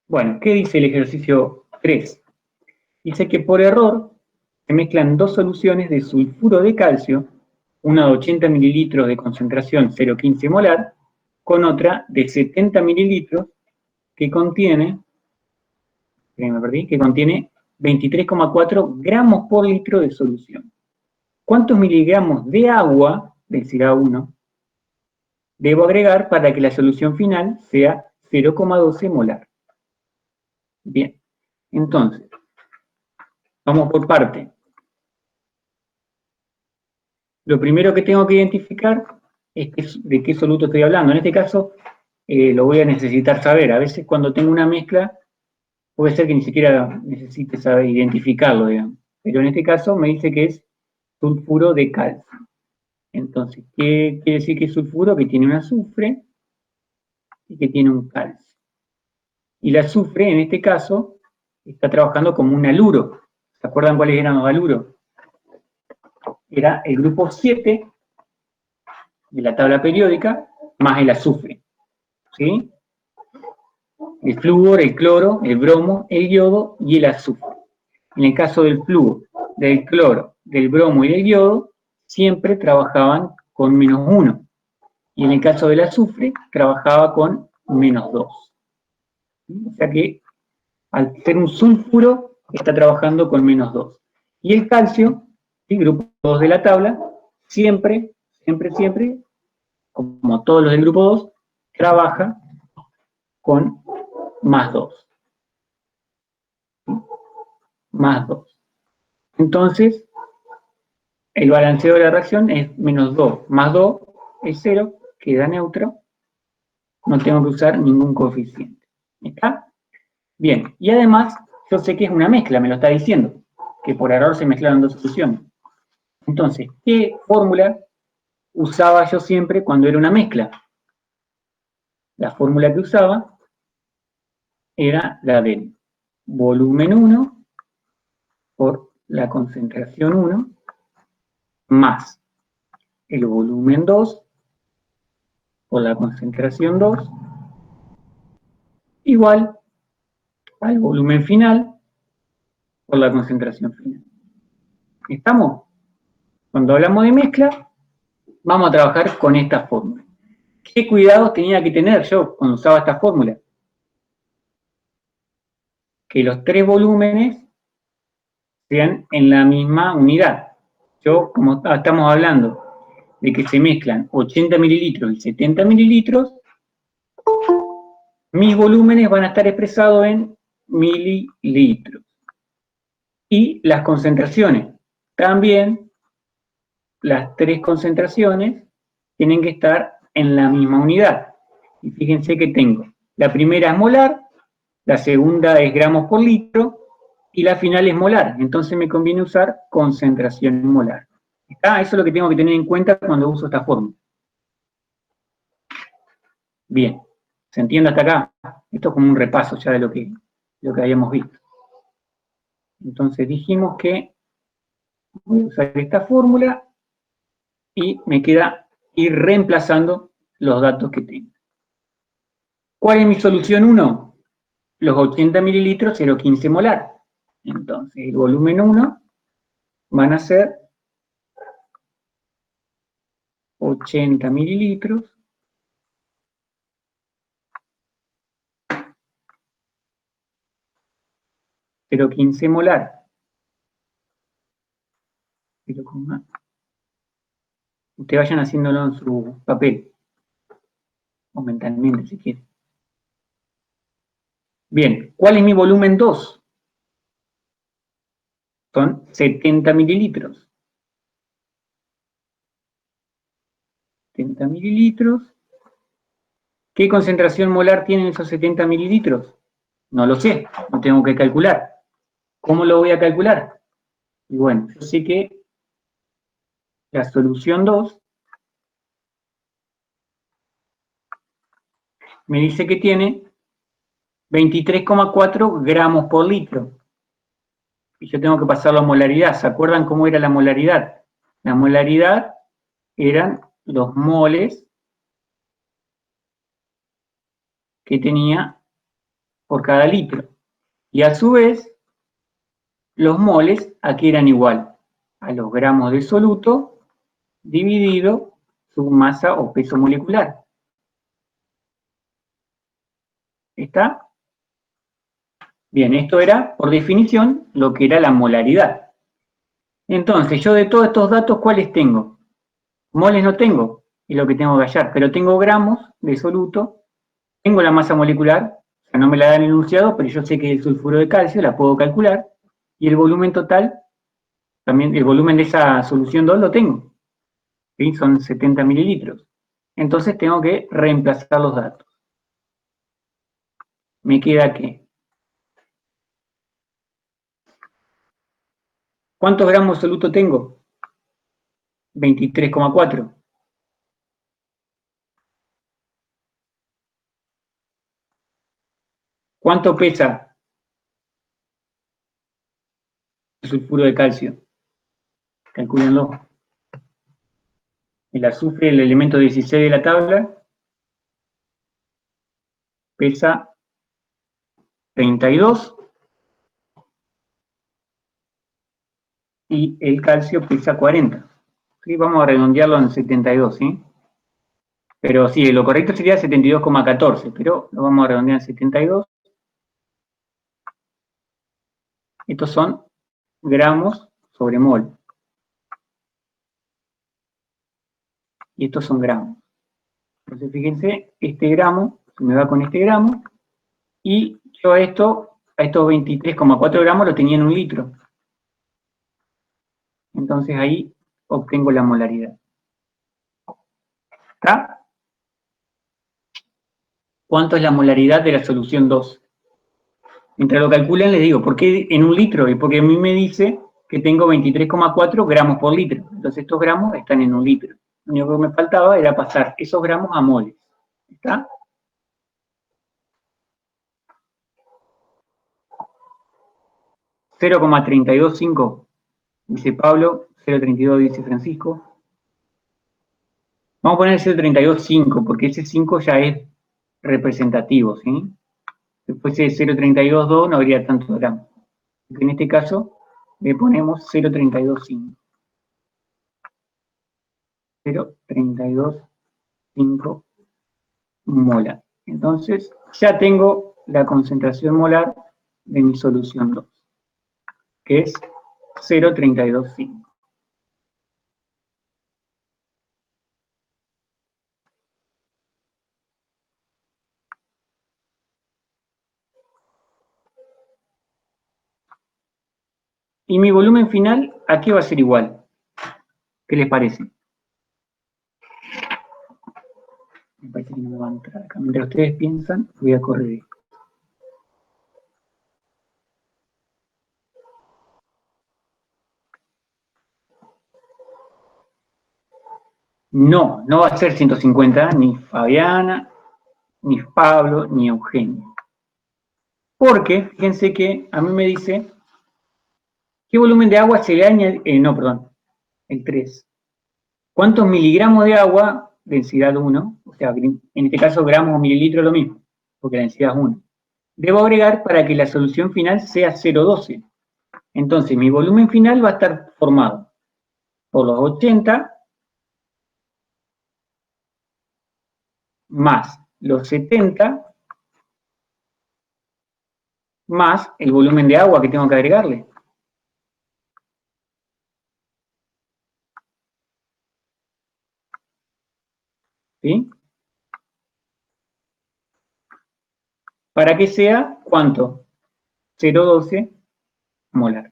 Bueno, ¿qué dice el ejercicio 3? Dice que por error se mezclan dos soluciones de sulfuro de calcio, una de 80 mililitros de concentración 0,15 molar, con otra de 70 mililitros que contiene, que contiene 23,4 gramos por litro de solución. ¿Cuántos miligramos de agua, del CA1, debo agregar para que la solución final sea 0,12 molar? Bien, entonces, vamos por parte. Lo primero que tengo que identificar es de qué soluto estoy hablando. En este caso, lo voy a necesitar saber. A veces cuando tengo una mezcla, puede ser que ni siquiera necesite saber identificarlo, digamos. Pero en este caso me dice que es sulfuro de calcio. Entonces, ¿qué quiere decir que es sulfuro? Que tiene un azufre y que tiene un calcio. Y el azufre, en este caso, está trabajando como un haluro. ¿Se acuerdan cuáles eran los haluros? Era el grupo 7 de la tabla periódica más el azufre. ¿Sí? El flúor, el cloro, el bromo, el yodo y el azufre. En el caso del flúor, del cloro, del bromo y del yodo, siempre trabajaban con -1. Y en el caso del azufre, trabajaba con -2. O sea que, al ser un sulfuro, está trabajando con -2. Y el calcio, el grupo 2 de la tabla, siempre, como todos los del grupo 2, trabaja con +2. +2. Entonces, el balanceo de la reacción es -2 más 2 es 0, queda neutro, no tengo que usar ningún coeficiente. ¿Está? Bien, y además, yo sé que es una mezcla, me lo está diciendo, que por error se mezclaron dos soluciones. Entonces, ¿qué fórmula usaba yo siempre cuando era una mezcla? La fórmula que usaba era la del volumen 1 por la concentración 1 más el volumen 2 por la concentración 2 igual al volumen final por la concentración final. ¿Estamos? Cuando hablamos de mezcla, vamos a trabajar con esta fórmula. ¿Qué cuidados tenía que tener yo cuando usaba esta fórmula? Que los tres volúmenes sean en la misma unidad. Yo, como estamos hablando de que se mezclan 80 mililitros y 70 mililitros, mis volúmenes van a estar expresados en mililitros. Y las concentraciones, también las tres concentraciones tienen que estar en la misma unidad. Y fíjense que tengo, la primera es molar, la segunda es gramos por litro, y la final es molar. Entonces me conviene usar concentración molar. ¿Está? Eso es lo que tengo que tener en cuenta cuando uso esta fórmula. Bien, ¿se entiende hasta acá? Esto es como un repaso ya de lo que habíamos visto. Entonces dijimos que voy a usar esta fórmula y me queda ir reemplazando los datos que tengo. ¿Cuál es mi solución 1? Los 80 mililitros 0,15 molar. Entonces el volumen 1 van a ser 80 mililitros pero 15 molar. Ustedes vayan haciéndolo en su papel, o mentalmente si quieren. Bien, ¿cuál es mi volumen 2? Son 70 mililitros. 70 mililitros. ¿Qué concentración molar tienen esos 70 mililitros? No lo sé, lo tengo que calcular. ¿Cómo lo voy a calcular? Y bueno, yo sé que la solución 2 me dice que tiene 23,4 gramos por litro. Y yo tengo que pasarlo a molaridad. ¿Se acuerdan cómo era la molaridad? La molaridad eran los moles que tenía por cada litro. Y a su vez, los moles aquí eran igual a los gramos de soluto dividido su masa o peso molecular. ¿Está? Bien, esto era, por definición, lo que era la molaridad. Entonces, yo de todos estos datos, ¿cuáles tengo? Moles no tengo, es lo que tengo que hallar, pero tengo gramos de soluto, tengo la masa molecular, o sea, no me la dan enunciado, pero yo sé que es el sulfuro de calcio, la puedo calcular, y el volumen total, también el volumen de esa solución 2 lo tengo, ¿sí? Son 70 mililitros. Entonces tengo que reemplazar los datos. Me queda que, ¿cuántos gramos de soluto tengo? 23,4. ¿Cuánto pesa el sulfuro de calcio? Calcúlenlo. El azufre, el elemento 16 de la tabla, pesa 32 y el calcio pesa 40. ¿Sí? Vamos a redondearlo en 72, ¿sí? Pero sí, lo correcto sería 72,14, pero lo vamos a redondear en 72. Estos son gramos sobre mol. Y estos son gramos. Entonces, fíjense, este gramo se me va con este gramo. Y yo a estos 23,4 gramos lo tenía en un litro. Entonces ahí obtengo la molaridad. ¿Está? ¿Cuánto es la molaridad de la solución 2? Mientras lo calculan les digo, ¿por qué en un litro? Y porque a mí me dice que tengo 23,4 gramos por litro. Entonces estos gramos están en un litro. Lo único que me faltaba era pasar esos gramos a moles. ¿Está? $0,325 dice Pablo, 0,32 dice Francisco. Vamos a poner 0,325 porque ese 5 ya es representativo, ¿sí? Si fuese 0,322 no habría tantos gramos. En este caso le ponemos 0,325. 0,325 molar. Entonces ya tengo la concentración molar de mi solución 2, que es 0,325. Y mi volumen final, ¿a qué va a ser igual? ¿Qué les parece? Me parece que no me va a entrar acá. Mientras ustedes piensan, voy a correr esto. No, no va a ser 150, ni Fabiana, ni Pablo, ni Eugenio. Porque, fíjense que a mí me dice, ¿qué volumen de agua se le añade? No, perdón, el 3. ¿Cuántos miligramos de agua? Densidad 1, o sea, en este caso gramos o mililitros lo mismo, porque la densidad es 1. Debo agregar para que la solución final sea 0,12. Entonces, mi volumen final va a estar formado por los 80 más los 70 más el volumen de agua que tengo que agregarle. ¿Sí? Para que sea, ¿cuánto? 0,12 molar.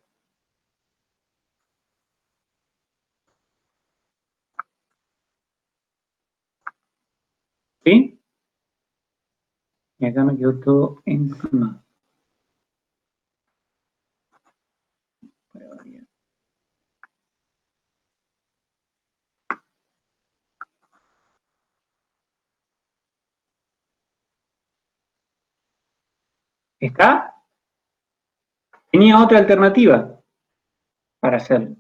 ¿Sí? Y acá me quedó todo encima. ¿Está? Tenía otra alternativa para hacerlo.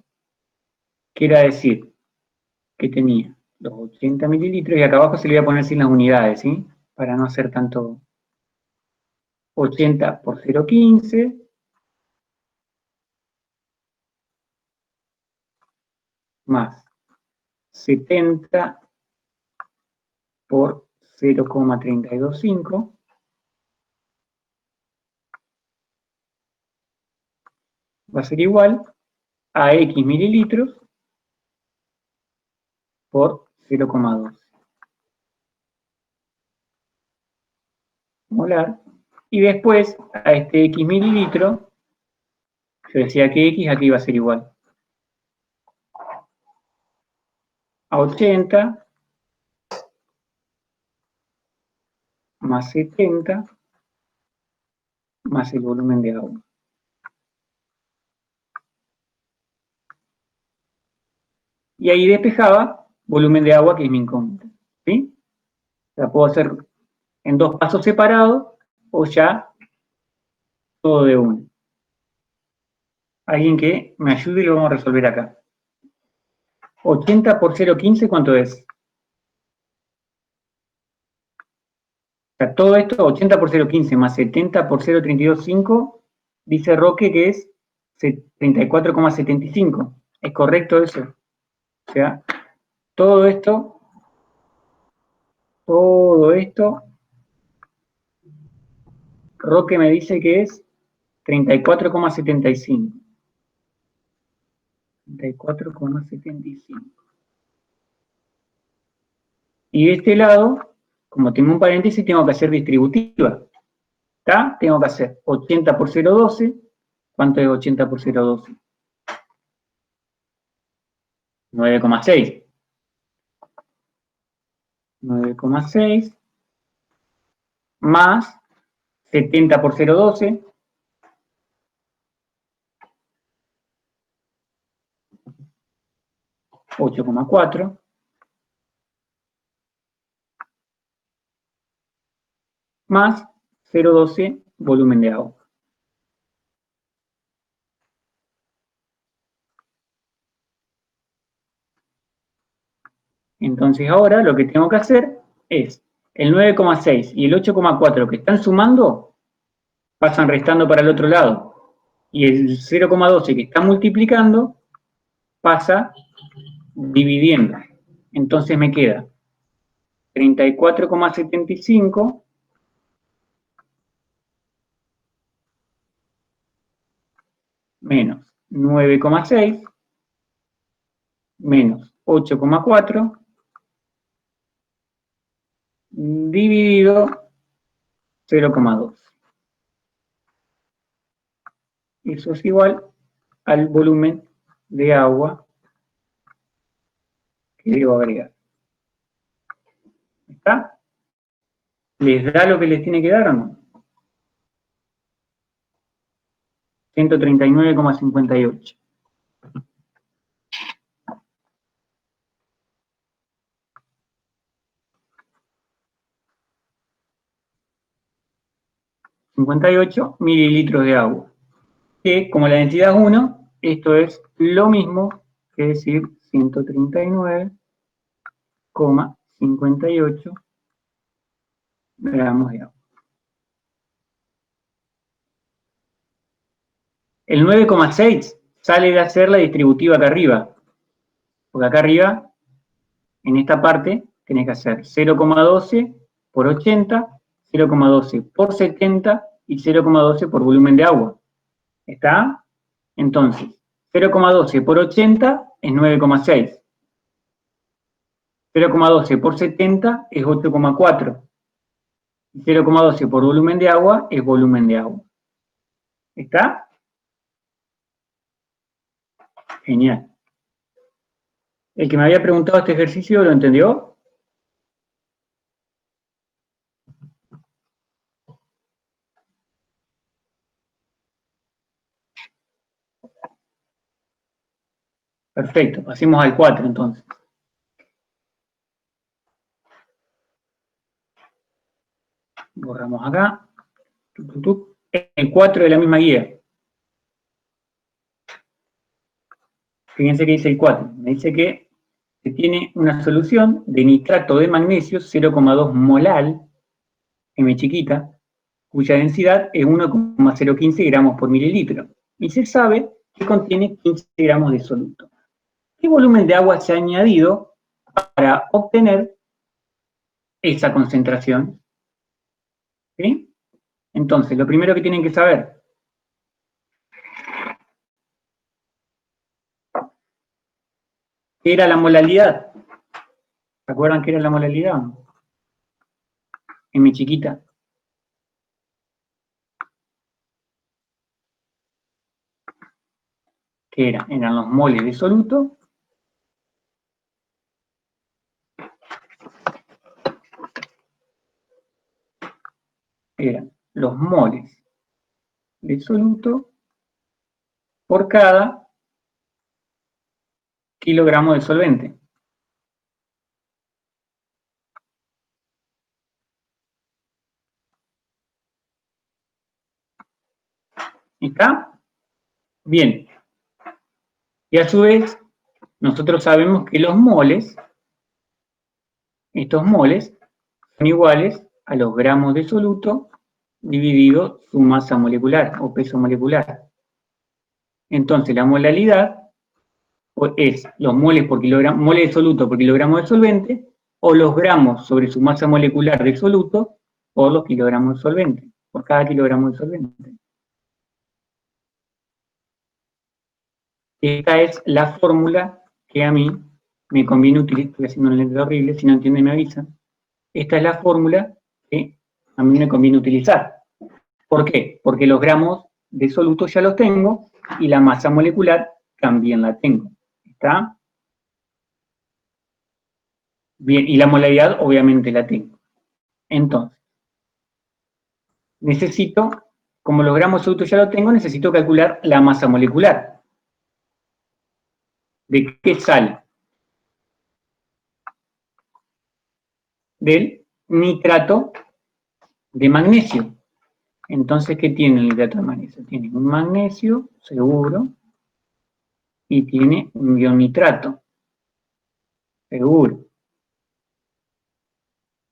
Que era decir que tenía los 80 mililitros y acá abajo se le voy a poner sin las unidades, ¿sí? Para no hacer tanto. 80 por 0,15 más 70 por 0,325 va a ser igual a X mililitros por 0,2 molar. Y después a este X mililitro, yo decía que X aquí va a ser igual a 80 más 70 más el volumen de agua. Y ahí despejaba volumen de agua, que es mi incógnita. ¿Sí? La puedo hacer en dos pasos separados o ya todo de uno. Alguien que me ayude y lo vamos a resolver acá. 80 por 0,15, ¿cuánto es? O sea, todo esto, 80 por 0,15 más 70 por 0,325, dice Roque que es 34,75. ¿Es correcto eso? O sea, todo esto, Roque me dice que es 34,75. 34,75. Y de este lado, como tengo un paréntesis, tengo que hacer distributiva. ¿Está? Tengo que hacer 80 por 0,12. ¿Cuánto es 80 por 0,12? 9,6. 9,6 más 70 por 0,12. 8,4 más 0,12 volumen de agua. Entonces ahora lo que tengo que hacer es el 9,6 y el 8,4 que están sumando, pasan restando para el otro lado. Y el 0,12 que está multiplicando, pasa dividiendo. Entonces me queda 34,75 menos 9,6 menos 8,4 dividido 0,2. Eso es igual al volumen de agua que debo agregar. ¿Está? ¿Les da lo que les tiene que dar o no? 139,58. ...58 mililitros de agua. Que, como la densidad es 1, esto es lo mismo que decir 139,58 gramos de agua. El 9,6 sale de hacer la distributiva acá arriba. Porque acá arriba, en esta parte, tenés que hacer 0,12 por 80, 0,12 por 70 y 0,12 por volumen de agua. ¿Está? Entonces, 0,12 por 80 es 9,6. 0,12 por 70 es 8,4. Y 0,12 por volumen de agua es volumen de agua. ¿Está? Genial. El que me había preguntado este ejercicio, ¿lo entendió? Perfecto, pasemos al 4 entonces. Borramos acá. El 4 de la misma guía. Fíjense que dice el 4. Me dice que se tiene una solución de nitrato de magnesio 0,2 molal, M chiquita, cuya densidad es 1,015 gramos por mililitro. Y se sabe que contiene 15 gramos de soluto. ¿Qué volumen de agua se ha añadido para obtener esa concentración? ¿Sí? Entonces, lo primero que tienen que saber, ¿qué era la molalidad? ¿Se acuerdan qué era la molalidad? En mi chiquita. ¿Qué era? Eran los moles de soluto eran los moles de soluto por cada kilogramo de solvente. ¿Está? Bien. Y a su vez, nosotros sabemos que los moles, estos moles, son iguales a los gramos de soluto dividido su masa molecular o peso molecular. Entonces, la molalidad es los moles por kilogramo, moles de soluto por kilogramo de solvente, o los gramos sobre su masa molecular de soluto por los kilogramos de solvente, por cada kilogramo de solvente. Esta es la fórmula que a mí me conviene utilizar. Estoy haciendo un lente horrible, si no entienden me avisan. Esta es la fórmula que a mí me conviene utilizar. ¿Por qué? Porque los gramos de soluto ya los tengo y la masa molecular también la tengo. ¿Está? Bien, y la molaridad obviamente la tengo. Entonces, necesito, como los gramos de soluto ya lo tengo, necesito calcular la masa molecular. ¿De qué sale? Del nitrato de magnesio. Entonces, ¿qué tiene el nitrato de magnesio? Tiene un magnesio, seguro, y tiene un ionitrato, seguro.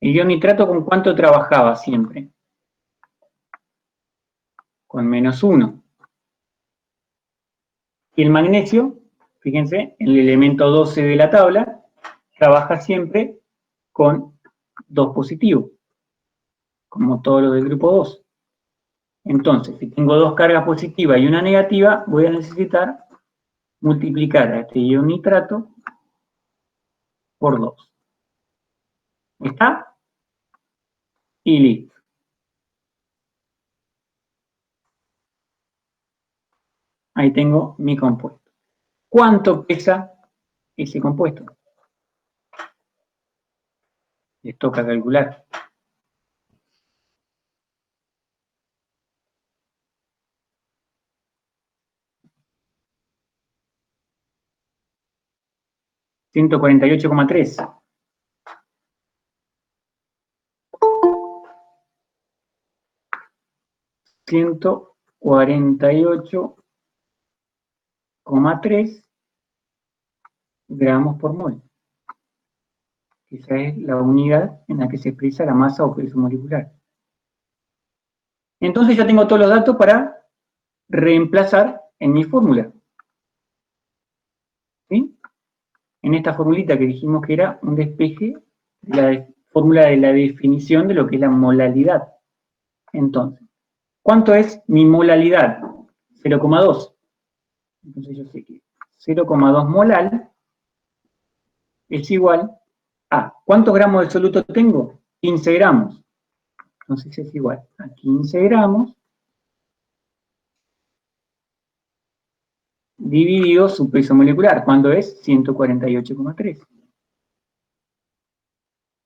¿El ionitrato con cuánto trabajaba siempre? Con -1. Y el magnesio, fíjense, el elemento 12 de la tabla, trabaja siempre con 2 positivos, como todos los del grupo 2. Entonces, si tengo 2 cargas positivas y una negativa, voy a necesitar multiplicar a este ionitrato por 2. ¿Está? Y listo. Ahí tengo mi compuesto. ¿Cuánto pesa ese compuesto? Les toca calcular. $148,3. $148,3 gramos por mol. Esa es la unidad en la que se expresa la masa o peso molecular. Entonces ya tengo todos los datos para reemplazar en mi fórmula. ¿Sí? En esta formulita que dijimos que era un despeje de la fórmula de la definición de lo que es la molalidad. Entonces, ¿cuánto es mi molalidad? 0,2. Entonces yo sé que 0,2 molal es igual a, ¿cuántos gramos de soluto tengo? 15 gramos. Entonces es igual a 15 gramos dividido su peso molecular. ¿Cuánto es? 148,3.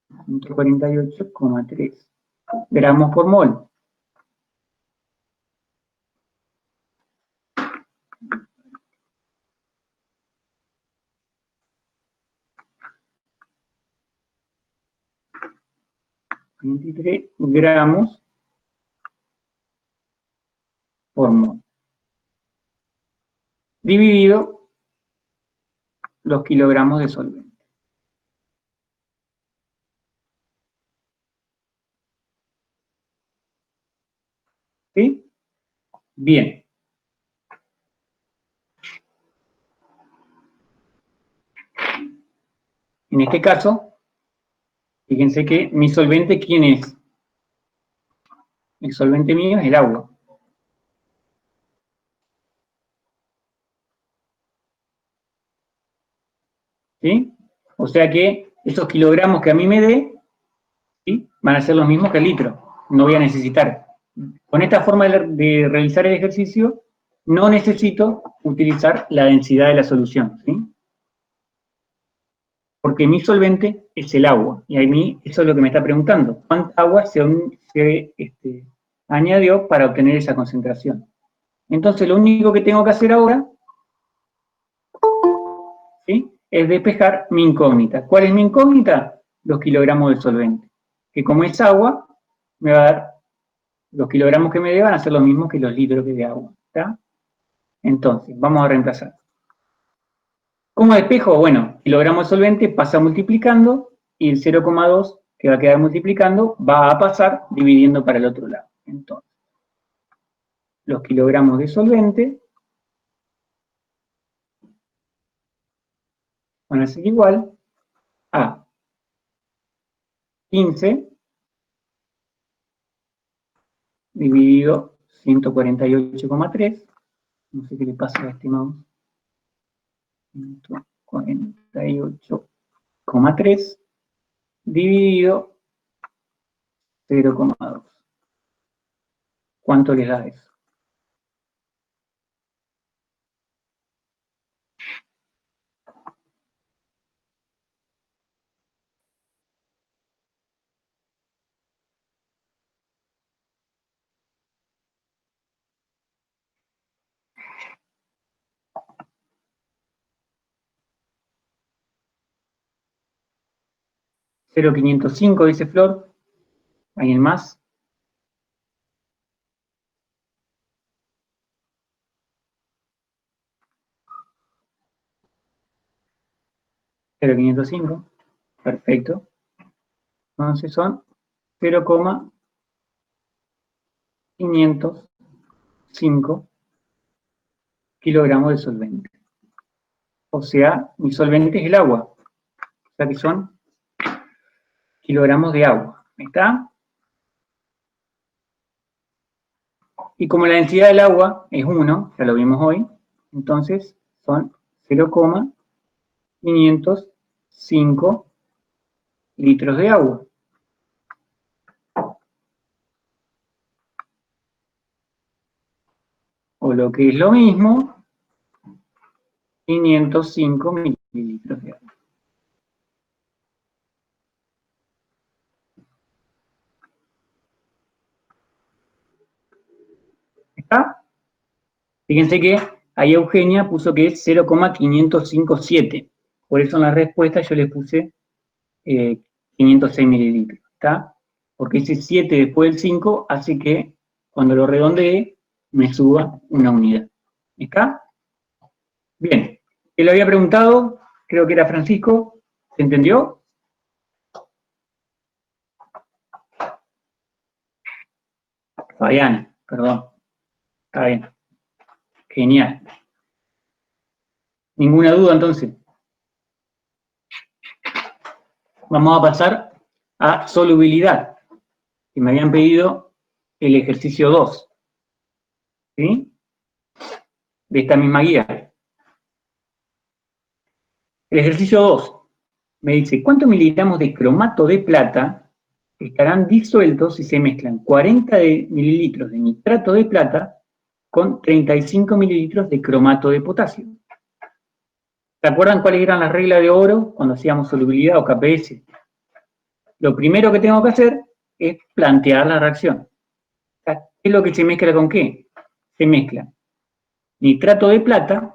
148,3 gramos por mol. $23 gramos por mol. Dividido los kilogramos de solvente. ¿Sí? Bien. En este caso, fíjense que mi solvente, ¿quién es? El solvente mío es el agua. ¿Sí? O sea que esos kilogramos que a mí me dé, ¿sí?, van a ser los mismos que el litro. No voy a necesitar. Con esta forma de realizar el ejercicio, no necesito utilizar la densidad de la solución, ¿sí? Porque mi solvente es el agua. Y a mí eso es lo que me está preguntando. ¿Cuánta agua se añadió para obtener esa concentración? Entonces, lo único que tengo que hacer ahora, ¿sí?, es despejar mi incógnita. ¿Cuál es mi incógnita? Los kilogramos de solvente. Que como es agua, me va a dar, los kilogramos que me dé van a ser los mismos que los litros que de agua. ¿Está? Entonces, vamos a reemplazar. ¿Cómo despejo? Bueno, kilogramos de solvente pasa multiplicando y el 0,2 que va a quedar multiplicando va a pasar dividiendo para el otro lado. Entonces, los kilogramos de solvente van a ser igual a 15 dividido 148,3. No sé qué le pasa a este mouse. 148,3 dividido 0,2. ¿Cuánto les da eso? ¿0,505 dice Flor? ¿Alguien más? 0,505. Perfecto. Entonces son 0,505 kilogramos de solvente. O sea, mi solvente es el agua. O sea que son kilogramos de agua. ¿Está? Y como la densidad del agua es 1, ya lo vimos hoy, entonces son 0,505 litros de agua. O lo que es lo mismo, 505 mililitros de agua. ¿Está? Fíjense que ahí Eugenia puso que es 0,557. Por eso en la respuesta yo le puse 506 mililitros. ¿Está? Porque ese 7 después del 5 hace que cuando lo redondee me suba una unidad. ¿Está? Bien. Él lo había preguntado, creo que era Francisco. ¿Se entendió? Fabián, perdón. Está bien. Genial. ¿Ninguna duda entonces? Vamos a pasar a solubilidad, que me habían pedido el ejercicio 2, ¿sí?, de esta misma guía. El ejercicio 2 me dice, ¿cuántos miligramos de cromato de plata estarán disueltos si se mezclan 40 mililitros de nitrato de plata con 35 mililitros de cromato de potasio? ¿Se acuerdan cuáles eran las reglas de oro cuando hacíamos solubilidad o KPS? Lo primero que tengo que hacer es plantear la reacción. ¿Qué es lo que se mezcla con qué? Se mezcla nitrato de plata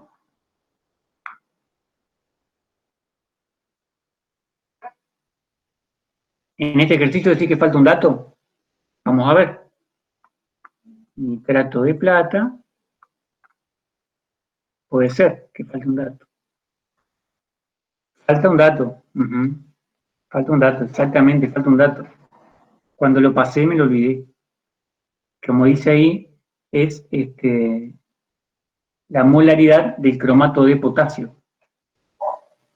en este ejercicio. ¿Decir que falta un dato? Vamos a ver. Nitrato de plata. Puede ser que falte un dato. Falta un dato. Falta un dato, exactamente, falta un dato. Cuando lo pasé me lo olvidé. Como dice ahí, es la molaridad del cromato de potasio.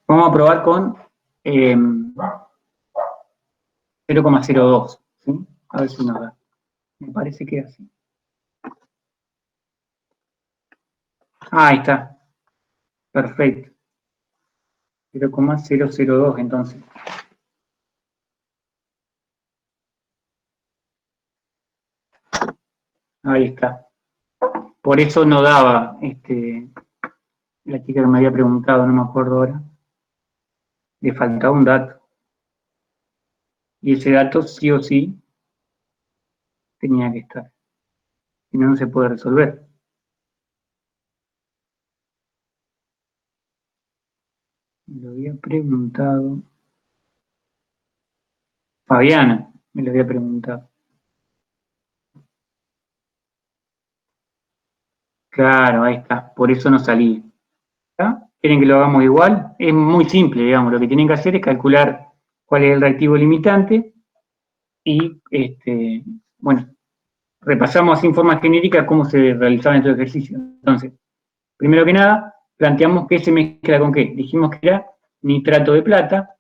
Vamos a probar con 0,02, ¿sí? A ver si nos da. Me parece que es así. Ah, ahí está. Perfecto. 0,002 entonces. Ahí está. Por eso no daba, la chica que me había preguntado, no me acuerdo ahora, le faltaba un dato. Y ese dato sí o sí tenía que estar. Si no, no se puede resolver. Me lo había preguntado. Fabiana me lo había preguntado. Claro, ahí está. Por eso no salí. ¿Está? ¿Quieren que lo hagamos igual? Es muy simple, digamos. Lo que tienen que hacer es calcular cuál es el reactivo limitante y, bueno, repasamos así en forma genérica cómo se realizaban estos ejercicios. Entonces, primero que nada, planteamos qué se mezcla con qué. Dijimos que era nitrato de plata.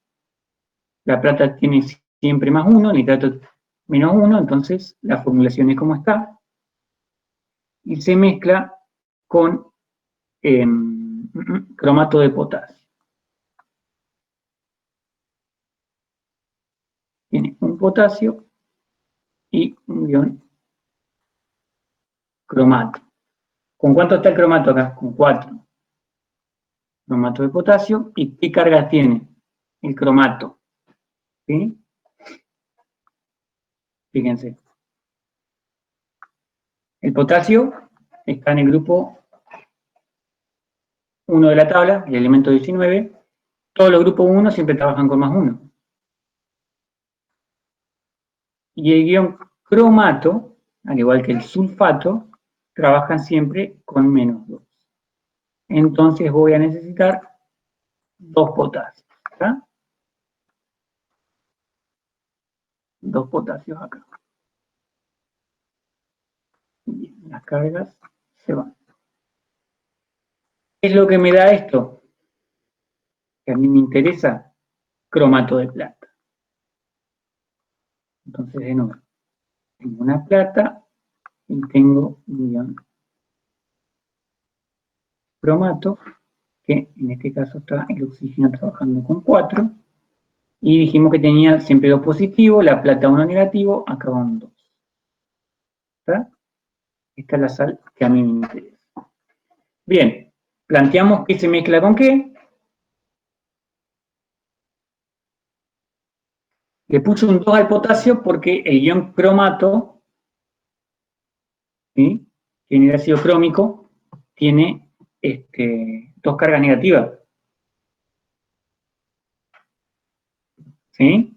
La plata tiene siempre más 1, nitrato menos 1, entonces la formulación es como está. Y se mezcla con cromato de potasio. Tiene un potasio y un ion cromato. ¿Con cuánto está el cromato acá? Con 4. Cromato de potasio. ¿Y qué cargas tiene el cromato? ¿Sí? Fíjense. El potasio está en el grupo 1 de la tabla, el elemento 19. Todos los grupos 1 siempre trabajan con más 1. Y el ion cromato, al igual que el sulfato, trabajan siempre con menos 2. Entonces voy a necesitar 2 potasios. ¿Está? 2 potasios acá. Bien, las cargas se van. ¿Qué es lo que me da esto? Que a mí me interesa cromato de plata. Entonces, de nuevo, tengo una plata y tengo un ion cromato, que en este caso está el oxígeno trabajando con 4. Y dijimos que tenía siempre 2 positivos, la plata 1 negativo, acá van 2. ¿Está? Esta es la sal que a mí me interesa. Bien, planteamos qué se mezcla con qué. Le puse un 2 al potasio porque el ion cromato, ¿sí?, tiene ácido crómico, tiene 2 cargas negativas. ¿Sí?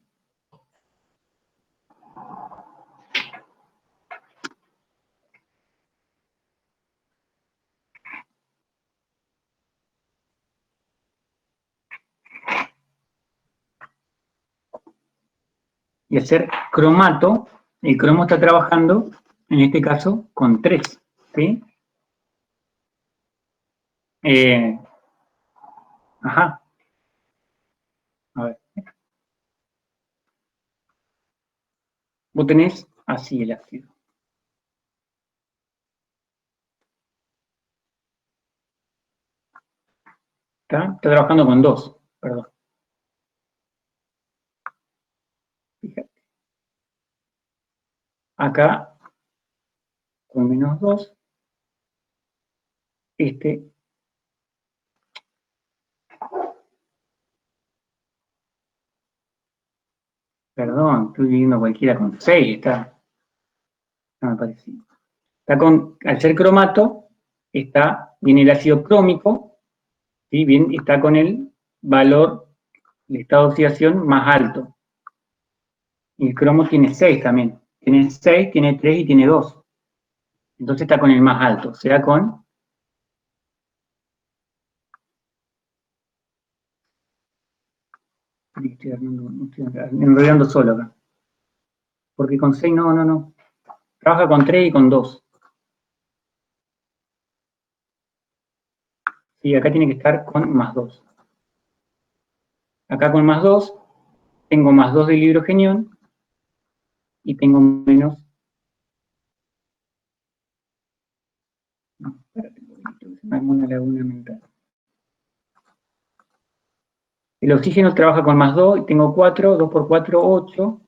Y hacer cromato, el cromo está trabajando, en este caso, con 3. ¿Sí? Ajá. A ver. Vos tenés así el ácido. Está trabajando con 2, perdón. Fíjate. Acá, con menos 2, perdón, estoy viendo cualquiera con 6, está, no me parece. Está con, al ser cromato, viene el ácido crómico, ¿sí? Bien, está con el valor de estado de oxidación más alto. Y el cromo tiene 6 también. Tiene 6, tiene 3 y tiene 2. Entonces está con el más alto, será con... Estoy enrollando solo acá. Porque con 6 no. Trabaja con 3 y con 2. Sí, acá tiene que estar con +2. Acá con +2, tengo +2 del hidrogenión y tengo menos. No, espérate, se me armó una laguna mental. El oxígeno trabaja con +2 y tengo 4, 2 por 4, 8.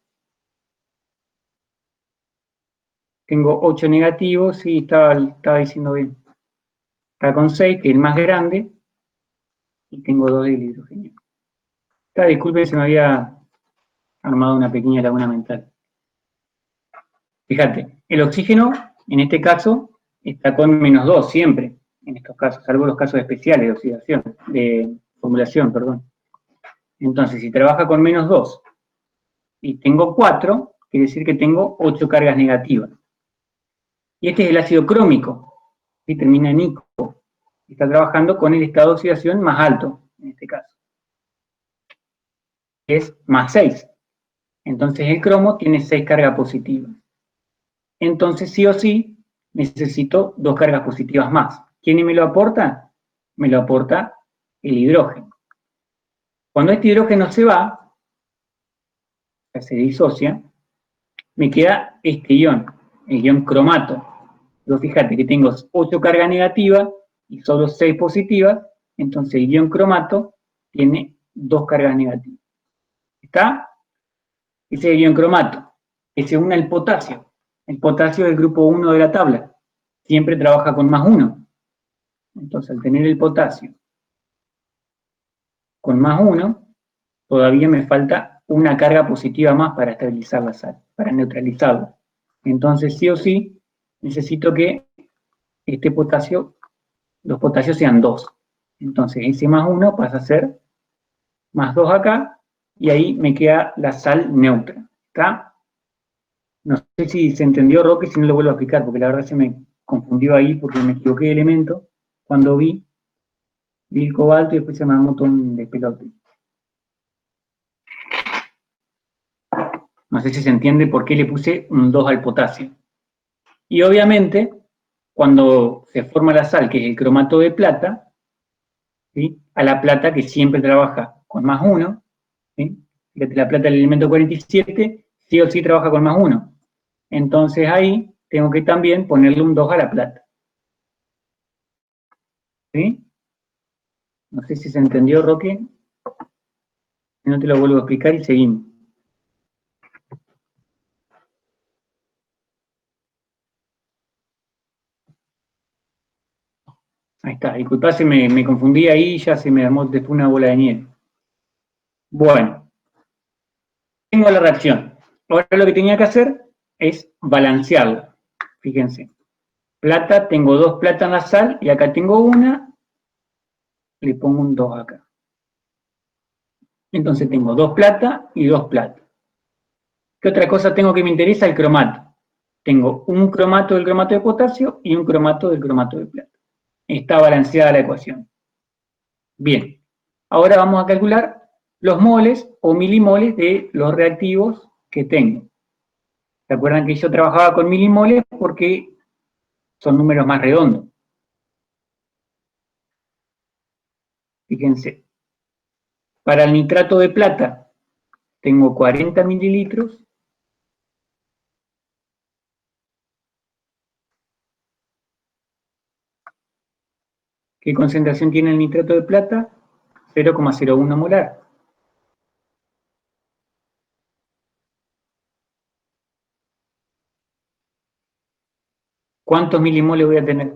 Tengo 8 negativos, sí, estaba diciendo bien. Está con 6, que es el más grande, y tengo 2 del hidrógeno. Disculpen, se me había armado una pequeña laguna mental. Fíjate, el oxígeno, en este caso, está con -2 siempre, en estos casos, salvo los casos especiales de oxidación, de formulación, perdón. Entonces, si trabaja con -2 y tengo 4, quiere decir que tengo 8 cargas negativas. Y este es el ácido crómico, que termina en ico. Está trabajando con el estado de oxidación más alto, en este caso. Es +6. Entonces el cromo tiene 6 cargas positivas. Entonces sí o sí necesito 2 cargas positivas más. ¿Quién me lo aporta? Me lo aporta el hidrógeno. Cuando este hidrógeno se va, se disocia, me queda este ion, el ion cromato. Pero fíjate que tengo 8 cargas negativas y solo 6 positivas, entonces el ion cromato tiene 2 cargas negativas. ¿Está? Ese es el ion cromato, que se une al potasio. El potasio es el grupo 1 de la tabla. Siempre trabaja con +1. Entonces, al tener el potasio con +1, todavía me falta una carga positiva más para estabilizar la sal, para neutralizarla. Entonces, sí o sí, necesito que este potasio, los potasios sean 2. Entonces, ese +1 pasa a ser +2 acá, y ahí me queda la sal neutra. ¿Está? No sé si se entendió, Roque, si no lo vuelvo a explicar, porque la verdad se me confundió ahí porque me equivoqué de elemento cuando vi el cobalto y después se me armó un montón de pelote. No sé si se entiende por qué le puse un 2 al potasio. Y obviamente, cuando se forma la sal, que es el cromato de plata, ¿sí? A la plata que siempre trabaja con +1, ¿sí? Fíjate, la plata del elemento 47, sí o sí trabaja con +1. Entonces ahí tengo que también ponerle un 2 a la plata. ¿Sí? No sé si se entendió, Roque. Si no te lo vuelvo a explicar y seguimos. Ahí está, disculpá, me confundí ahí y ya se me armó después una bola de nieve. Bueno, tengo la reacción. Ahora lo que tenía que hacer es balancearla. Fíjense, plata, tengo 2 plata en la sal y acá tengo una, le pongo un 2 acá. Entonces tengo 2 plata y 2 plata. ¿Qué otra cosa tengo que me interesa? El cromato. Tengo un cromato del cromato de potasio y un cromato del cromato de plata. Está balanceada la ecuación. Bien, ahora vamos a calcular los moles o milimoles de los reactivos que tengo. ¿Se acuerdan que yo trabajaba con milimoles porque son números más redondos? Fíjense, para el nitrato de plata tengo 40 mililitros. ¿Qué concentración tiene el nitrato de plata? 0,01 molar. ¿Cuántos milimoles voy a tener?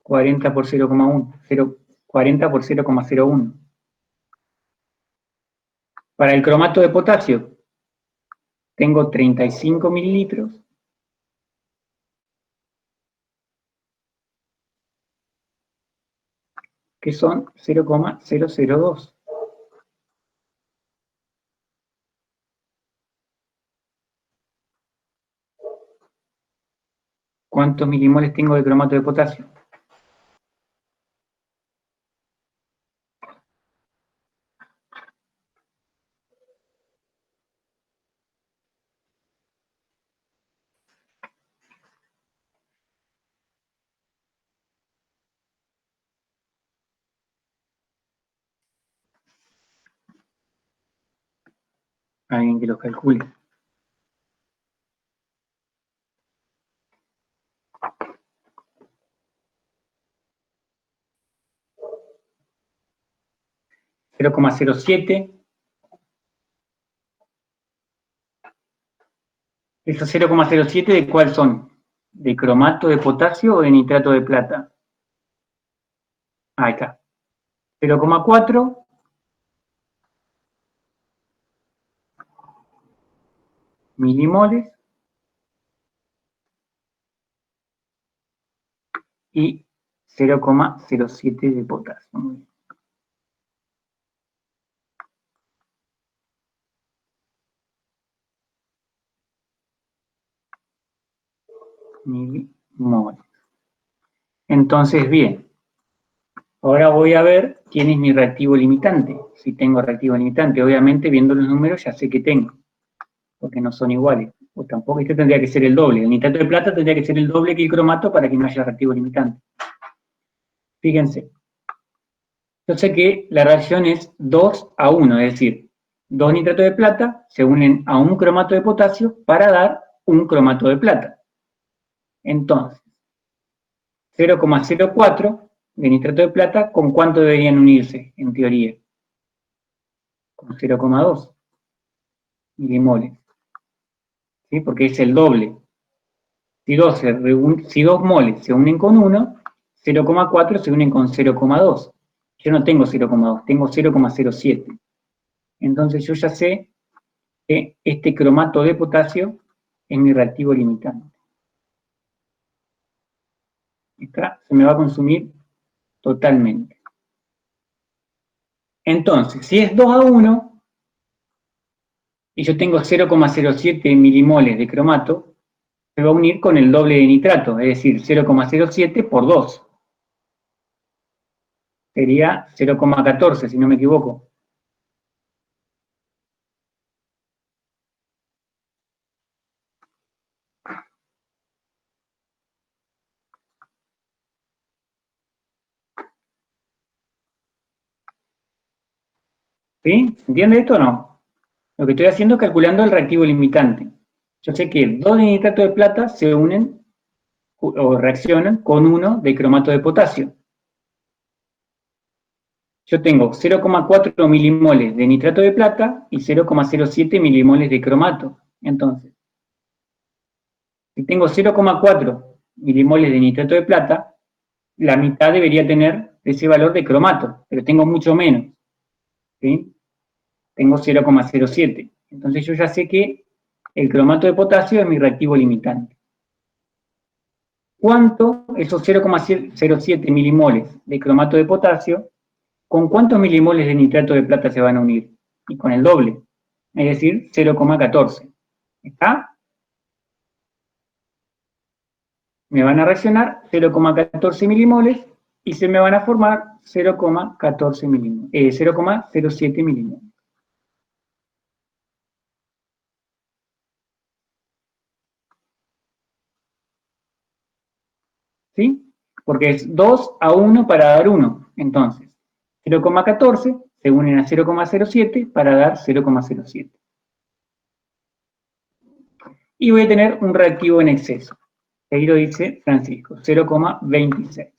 40 por 0,1. 40 por 0,01. Para el cromato de potasio tengo 35 mililitros. Que son 0,002. ¿Cuántos milimoles tengo de cromato de potasio? Alguien que los calcule. ¿0,07? ¿Esos 0,07 de cuál son? ¿De cromato de potasio o de nitrato de plata? Ahí está. 0,4 milimoles y 0,07 de potasio. Muy bien. Milimoles. Entonces, bien. Ahora voy a ver quién es mi reactivo limitante. Si tengo reactivo limitante, obviamente viendo los números ya sé que tengo, porque no son iguales. O tampoco, este tendría que ser el doble. El nitrato de plata tendría que ser el doble que el cromato para que no haya reactivo limitante. Fíjense. Yo sé que la reacción es 2:1, es decir, 2 nitratos de plata se unen a un cromato de potasio para dar un cromato de plata. Entonces, 0,04 de nitrato de plata, ¿con cuánto deberían unirse, en teoría? Con 0,2 milimoles, ¿sí? Porque es el doble. Si dos moles se unen con 1, 0,4 se unen con 0,2. Yo no tengo 0,2, tengo 0,07. Entonces yo ya sé que este cromato de potasio es mi reactivo limitante. Acá se me va a consumir totalmente. Entonces, si es 2:1 y yo tengo 0,07 milimoles de cromato, se va a unir con el doble de nitrato, es decir, 0,07 por 2. Sería 0,14, si no me equivoco. ¿Sí? ¿Entiende esto o no? Lo que estoy haciendo es calculando el reactivo limitante. Yo sé que 2 de nitrato de plata se unen o reaccionan con 1 de cromato de potasio. Yo tengo 0,4 milimoles de nitrato de plata y 0,07 milimoles de cromato. Entonces, si tengo 0,4 milimoles de nitrato de plata, la mitad debería tener ese valor de cromato, pero tengo mucho menos. ¿Sí? Tengo 0,07. Entonces yo ya sé que el cromato de potasio es mi reactivo limitante. ¿Cuánto, esos 0,07 milimoles de cromato de potasio, con cuántos milimoles de nitrato de plata se van a unir? Y con el doble, es decir, 0,14. ¿Está? Me van a reaccionar 0,14 milimoles y se me van a formar 0,14 milimoles, 0,07 milimoles. ¿Sí? Porque es 2:1 para dar 1. Entonces, 0,14 se unen a 0,07 para dar 0,07. Y voy a tener un reactivo en exceso. Ahí lo dice Francisco, 0,26.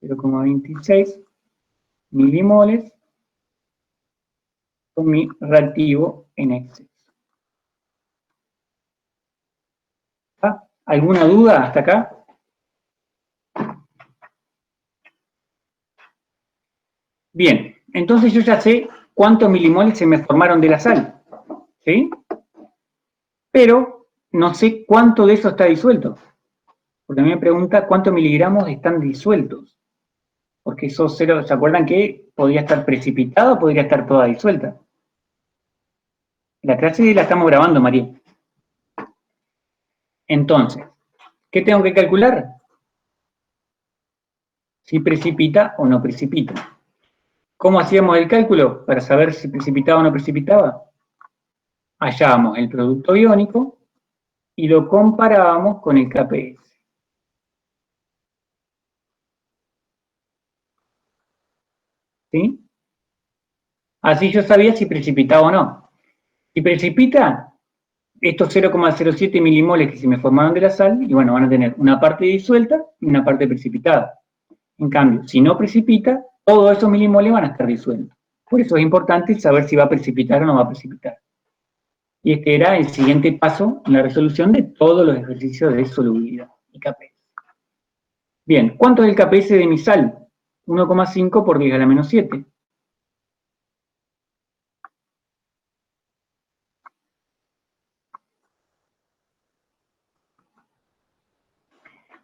0,26 milimoles con mi reactivo en exceso. ¿Ah? ¿Alguna duda hasta acá? Bien, entonces yo ya sé cuántos milimoles se me formaron de la sal, ¿sí? Pero no sé cuánto de eso está disuelto. Porque a mí me pregunta cuántos miligramos están disueltos. Porque esos ceros, ¿se acuerdan que podría estar precipitada o podría estar toda disuelta? La clase la estamos grabando, María. Entonces, ¿qué tengo que calcular? Si precipita o no precipita. ¿Cómo hacíamos el cálculo para saber si precipitaba o no precipitaba? Hallábamos el producto iónico y lo comparábamos con el KPS. ¿Sí? Así yo sabía si precipitaba o no. Si precipita, estos 0,07 milimoles que se me formaron de la sal, y bueno, van a tener una parte disuelta y una parte precipitada. En cambio, si no precipita, todos esos milimoles van a estar disueltos. Por eso es importante saber si va a precipitar o no va a precipitar. Y este era el siguiente paso en la resolución de todos los ejercicios de solubilidad y KPS. Bien, ¿cuánto es el KPS de mi sal? 1,5 por 10 a la menos 7.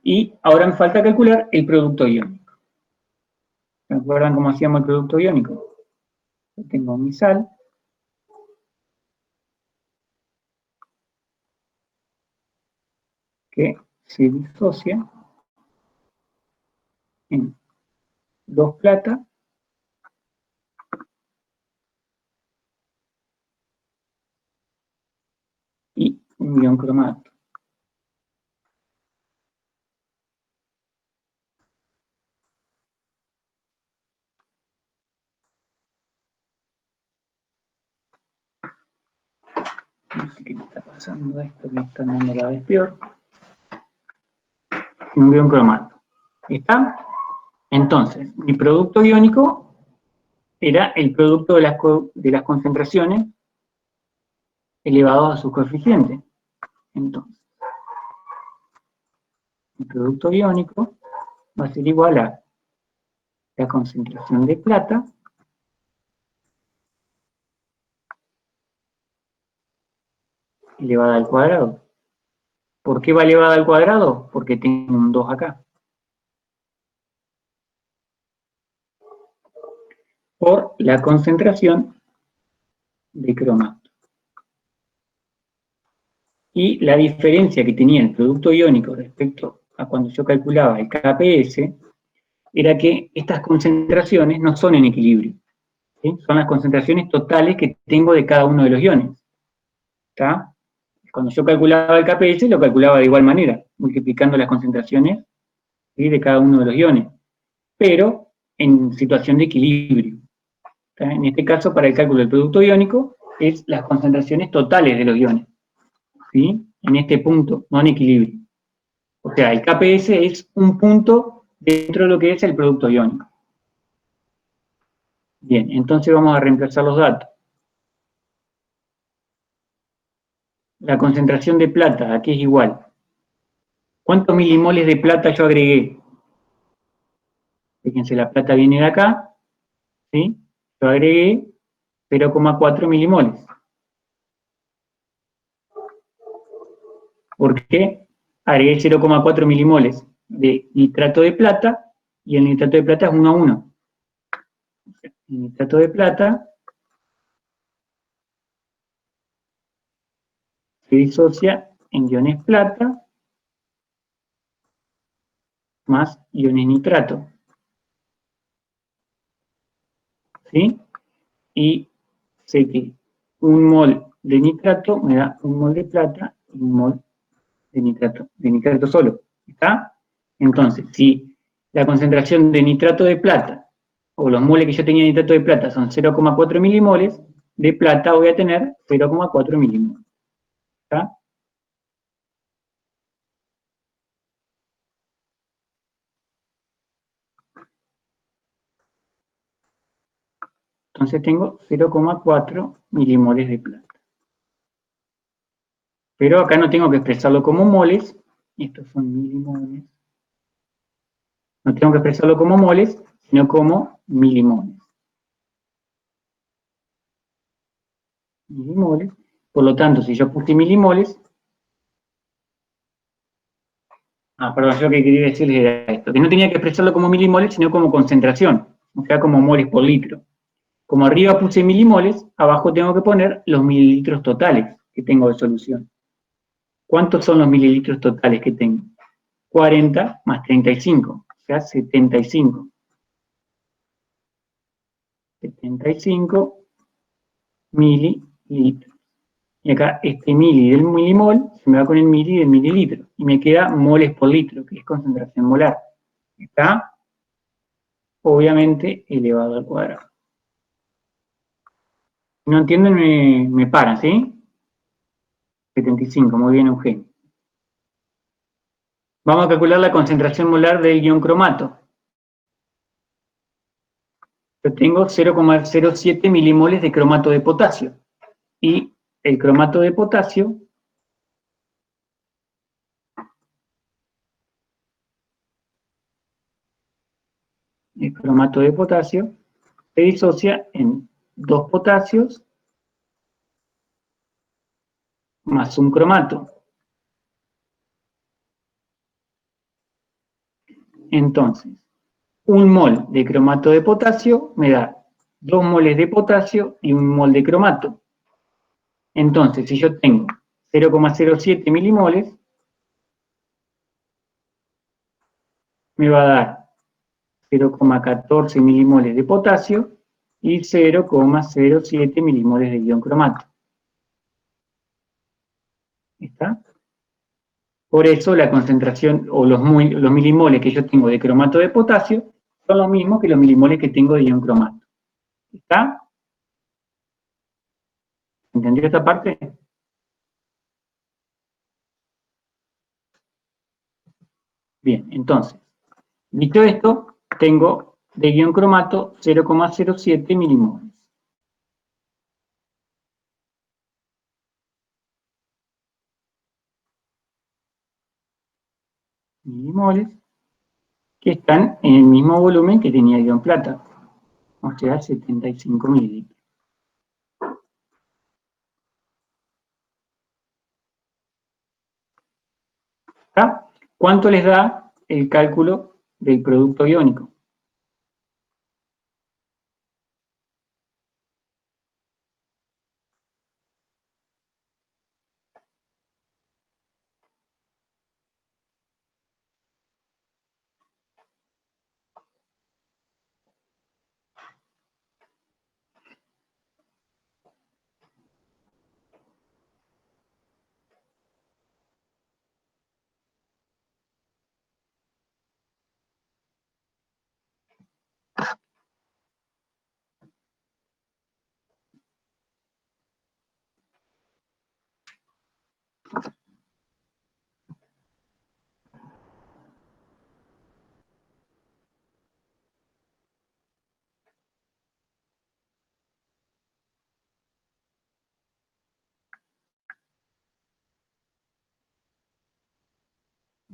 Y ahora me falta calcular el producto iónico. ¿Se acuerdan cómo hacíamos el producto iónico? Yo tengo mi sal. Que se disocia en 2 plata y un ion cromato. No sé qué me está pasando esto, me está dando cada vez peor. Un ion cromato. ¿Está? Entonces, mi producto iónico era el producto de las concentraciones elevados a su coeficiente. Entonces, el producto iónico va a ser igual a la concentración de plata elevada al cuadrado. ¿Por qué va elevada al cuadrado? Porque tengo un 2 acá. Por la concentración de cromato. Y la diferencia que tenía el producto iónico respecto a cuando yo calculaba el KPS era que estas concentraciones no son en equilibrio. ¿Sí? Son las concentraciones totales que tengo de cada uno de los iones. ¿Está? Cuando yo calculaba el KPS, lo calculaba de igual manera, multiplicando las concentraciones, ¿sí?, de cada uno de los iones, pero en situación de equilibrio. ¿Está? En este caso, para el cálculo del producto iónico, es las concentraciones totales de los iones, ¿sí?, en este punto, no en equilibrio. O sea, el KPS es un punto dentro de lo que es el producto iónico. Bien, entonces vamos a reemplazar los datos. La concentración de plata, aquí es igual. ¿Cuántos milimoles de plata yo agregué? Fíjense, la plata viene de acá, ¿sí? Yo agregué 0,4 milimoles. ¿Por qué? Agregué 0,4 milimoles de nitrato de plata y el nitrato de plata es 1 a 1. El nitrato de plata se disocia en iones plata más iones nitrato. ¿Sí? Y sé que un mol de nitrato me da un mol de plata y un mol de nitrato solo. ¿Está? Entonces, si la concentración de nitrato de plata, o los moles que yo tenía de nitrato de plata son 0,4 milimoles, de plata voy a tener 0,4 milimoles. ¿Está? Entonces tengo 0,4 milimoles de plata. Pero acá no tengo que expresarlo como moles, estos son milimoles. No tengo que expresarlo como moles, sino como milimoles. Milimoles. Por lo tanto, si yo puse milimoles, perdón, yo lo que quería decirles era esto, que no tenía que expresarlo como milimoles, sino como concentración, o sea, como moles por litro. Como arriba puse milimoles, abajo tengo que poner los mililitros totales que tengo de solución. ¿Cuántos son los mililitros totales que tengo? 40 más 35, o sea, 75. 75 mililitros. Y acá este mili del milimol se me va con el mili del mililitro. Y me queda moles por litro, que es concentración molar. Está obviamente elevado al cuadrado. Si no entienden, me paran, ¿sí? 75, muy bien, Eugenio. Vamos a calcular la concentración molar del ion cromato. Yo tengo 0,07 milimoles de cromato de potasio. Y el cromato de potasio se disocia en 2 potasios más un cromato. Entonces, un mol de cromato de potasio me da 2 moles de potasio y un mol de cromato. Entonces, si yo tengo 0,07 milimoles, me va a dar 0,14 milimoles de potasio y 0,07 milimoles de ion cromato. ¿Está? Por eso la concentración o los milimoles que yo tengo de cromato de potasio son los mismos que los milimoles que tengo de ion cromato. ¿Está? ¿Entendió esta parte? Bien, entonces, dicho esto, tengo de ion cromato 0,07 milimoles. Milimoles que están en el mismo volumen que tenía el ion plata, o sea, 75 mililitros. ¿Está? ¿Cuánto les da el cálculo del producto iónico?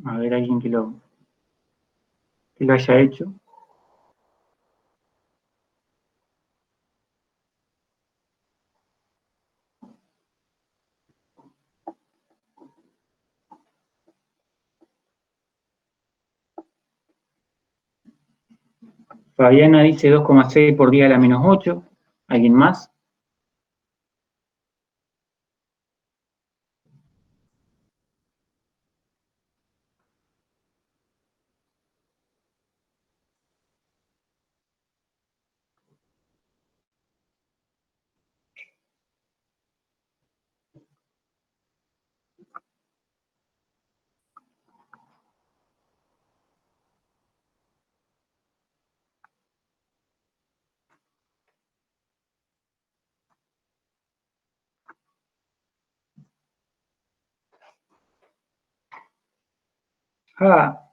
A ver, alguien que lo haya hecho. Fabiana dice 2,6 por 10 a la menos 8. ¿Alguien más?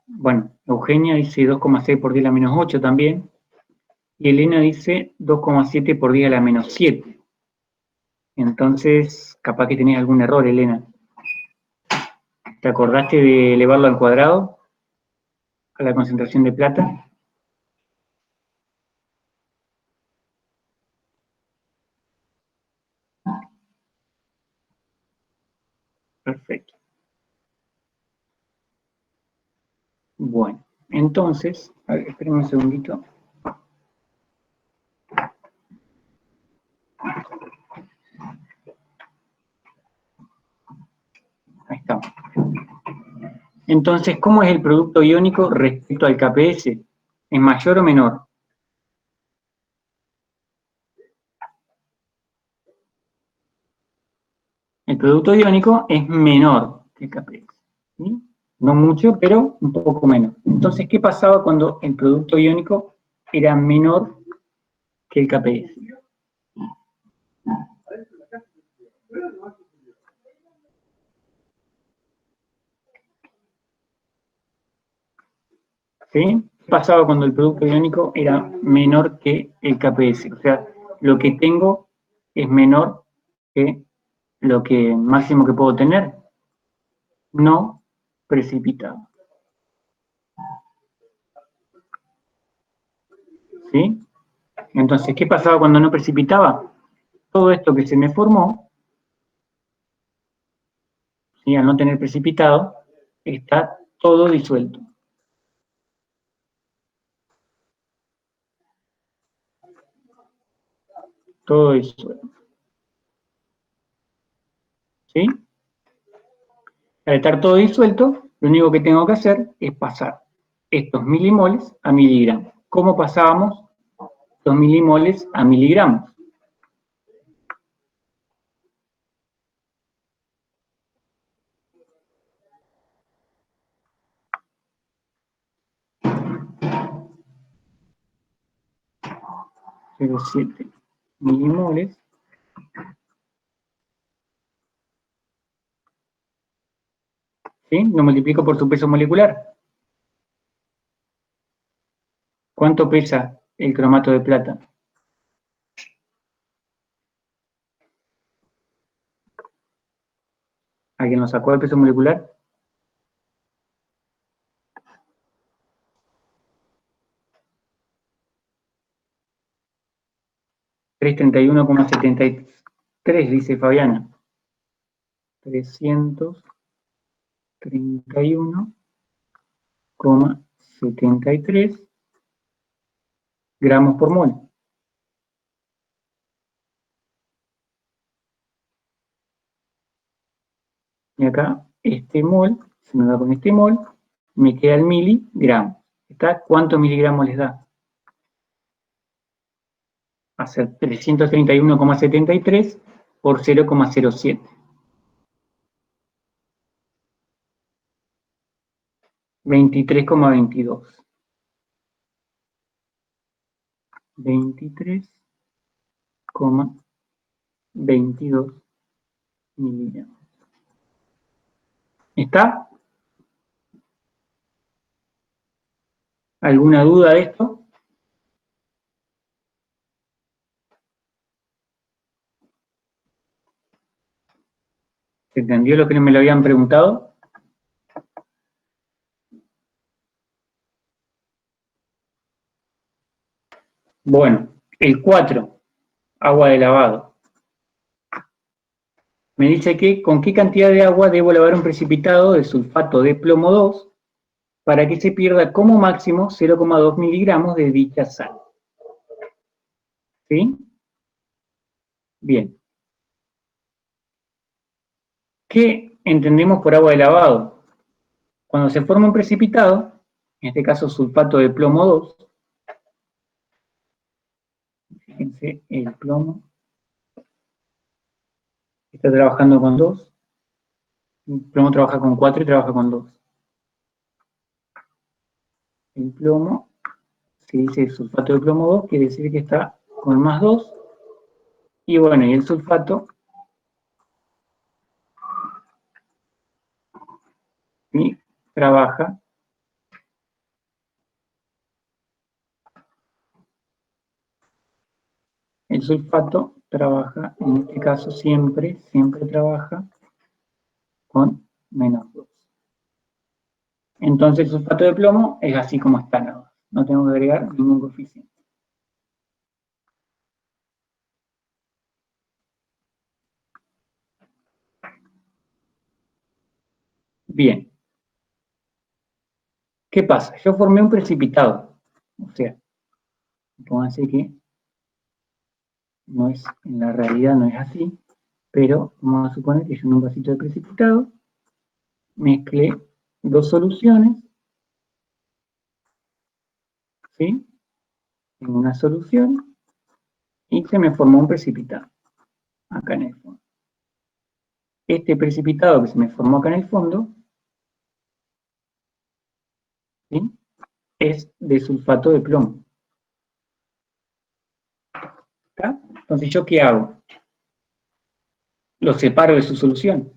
Bueno, Eugenia dice 2,6 por 10 a la menos 8 también. Y Elena dice 2,7 por 10 a la menos 7. Entonces, capaz que tenés algún error, Elena. ¿Te acordaste de elevarlo al cuadrado? A la concentración de plata. Perfecto. Bueno, entonces, a ver, espérenme un segundito. Ahí estamos. Entonces, ¿cómo es el producto iónico respecto al KPS? ¿Es mayor o menor? El producto iónico es menor que el KPS. ¿Sí? No mucho, pero un poco menos. Entonces, ¿qué pasaba cuando el producto iónico era menor que el KPS? ¿Sí? ¿Qué pasaba cuando el producto iónico era menor que el KPS? O sea, lo que tengo es menor que lo que máximo que puedo tener. No precipitado. ¿Sí? Entonces, ¿qué pasaba cuando no precipitaba? Todo esto que se me formó, ¿sí? Al no tener precipitado, está todo disuelto. Todo disuelto. ¿Sí? Al estar todo disuelto, lo único que tengo que hacer es pasar estos milimoles a miligramos. ¿Cómo pasábamos los milimoles a miligramos? Cero coma 7 milimoles. ¿Sí? Lo multiplico por su peso molecular. ¿Cuánto pesa el cromato de plata? ¿Alguien lo sacó el peso molecular? 331,73, dice Fabiana. 331,73 gramos por mol. Y acá, este mol, se me va con este mol, me queda el miligramo. ¿Está? ¿Cuántos miligramos les da? Hacer 331,73 por 0,07. 23,22. 23,22 miligramos. ¿Está? ¿Alguna duda de esto? ¿Se entendió lo que me lo habían preguntado? Bueno, el 4, agua de lavado. Me dice que con qué cantidad de agua debo lavar un precipitado de sulfato de plomo 2 para que se pierda como máximo 0,2 miligramos de dicha sal. ¿Sí? Bien. ¿Qué entendemos por agua de lavado? Cuando se forma un precipitado, en este caso sulfato de plomo 2, fíjense, el plomo está trabajando con 2, el plomo trabaja con 4 y trabaja con 2. El plomo, si dice sulfato de plomo 2, quiere decir que está con más 2, y bueno, y el sulfato y trabaja el sulfato trabaja, en este caso siempre trabaja con menos 2. Entonces el sulfato de plomo es así como está, no tengo que agregar ningún coeficiente. Bien. ¿Qué pasa? Yo formé un precipitado. O sea, pónganse que no es, en la realidad no es así, pero vamos a suponer que yo en un vasito de precipitado mezclé dos soluciones, ¿sí? En una solución y se me formó un precipitado acá en el fondo. Este precipitado que se me formó acá en el fondo, ¿sí? Es de sulfato de plomo. ¿Está? Entonces, ¿yo qué hago? Lo separo de su solución.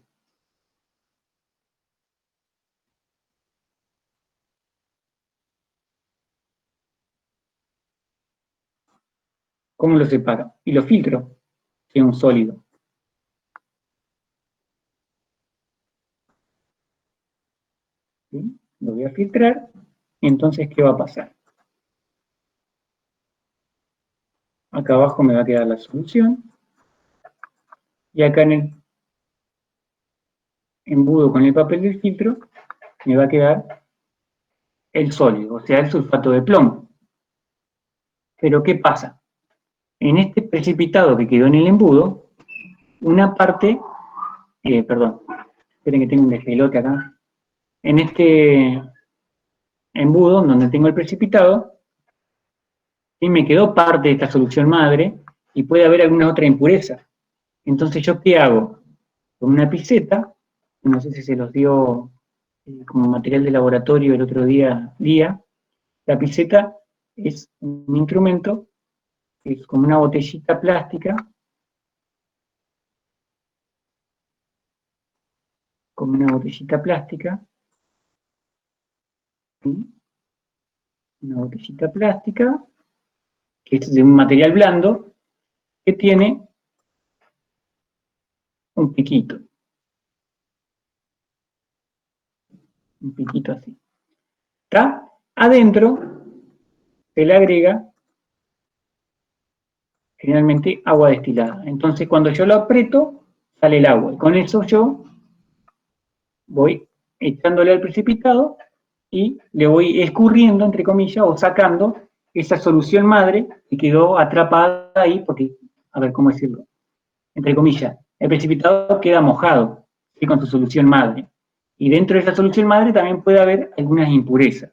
¿Cómo lo separo? Y lo filtro, si es un sólido. ¿Sí? Lo voy a filtrar, y entonces, ¿qué va a pasar? Acá abajo me va a quedar la solución, y acá en el embudo con el papel del filtro, me va a quedar el sólido, o sea, el sulfato de plomo. Pero, ¿qué pasa? En este precipitado que quedó en el embudo, una parte, perdón, esperen que tengo un despelote acá. En este embudo, donde tengo el precipitado, y me quedó parte de esta solución madre, y puede haber alguna otra impureza. Entonces, ¿yo qué hago? Con una piseta, no sé si se los dio como material de laboratorio el otro día, la piseta es un instrumento, es como una botellita plástica, ¿sí? Una botellita plástica, que es de un material blando, que tiene un piquito así. ¿Está? Adentro se le agrega generalmente agua destilada. Entonces, cuando yo lo aprieto, sale el agua. Y con eso yo voy echándole al precipitado y le voy escurriendo, entre comillas, o sacando esa solución madre que quedó atrapada ahí, porque, a ver, ¿cómo decirlo? Entre comillas, el precipitado queda mojado, ¿sí? Con su solución madre. Y dentro de esa solución madre también puede haber algunas impurezas.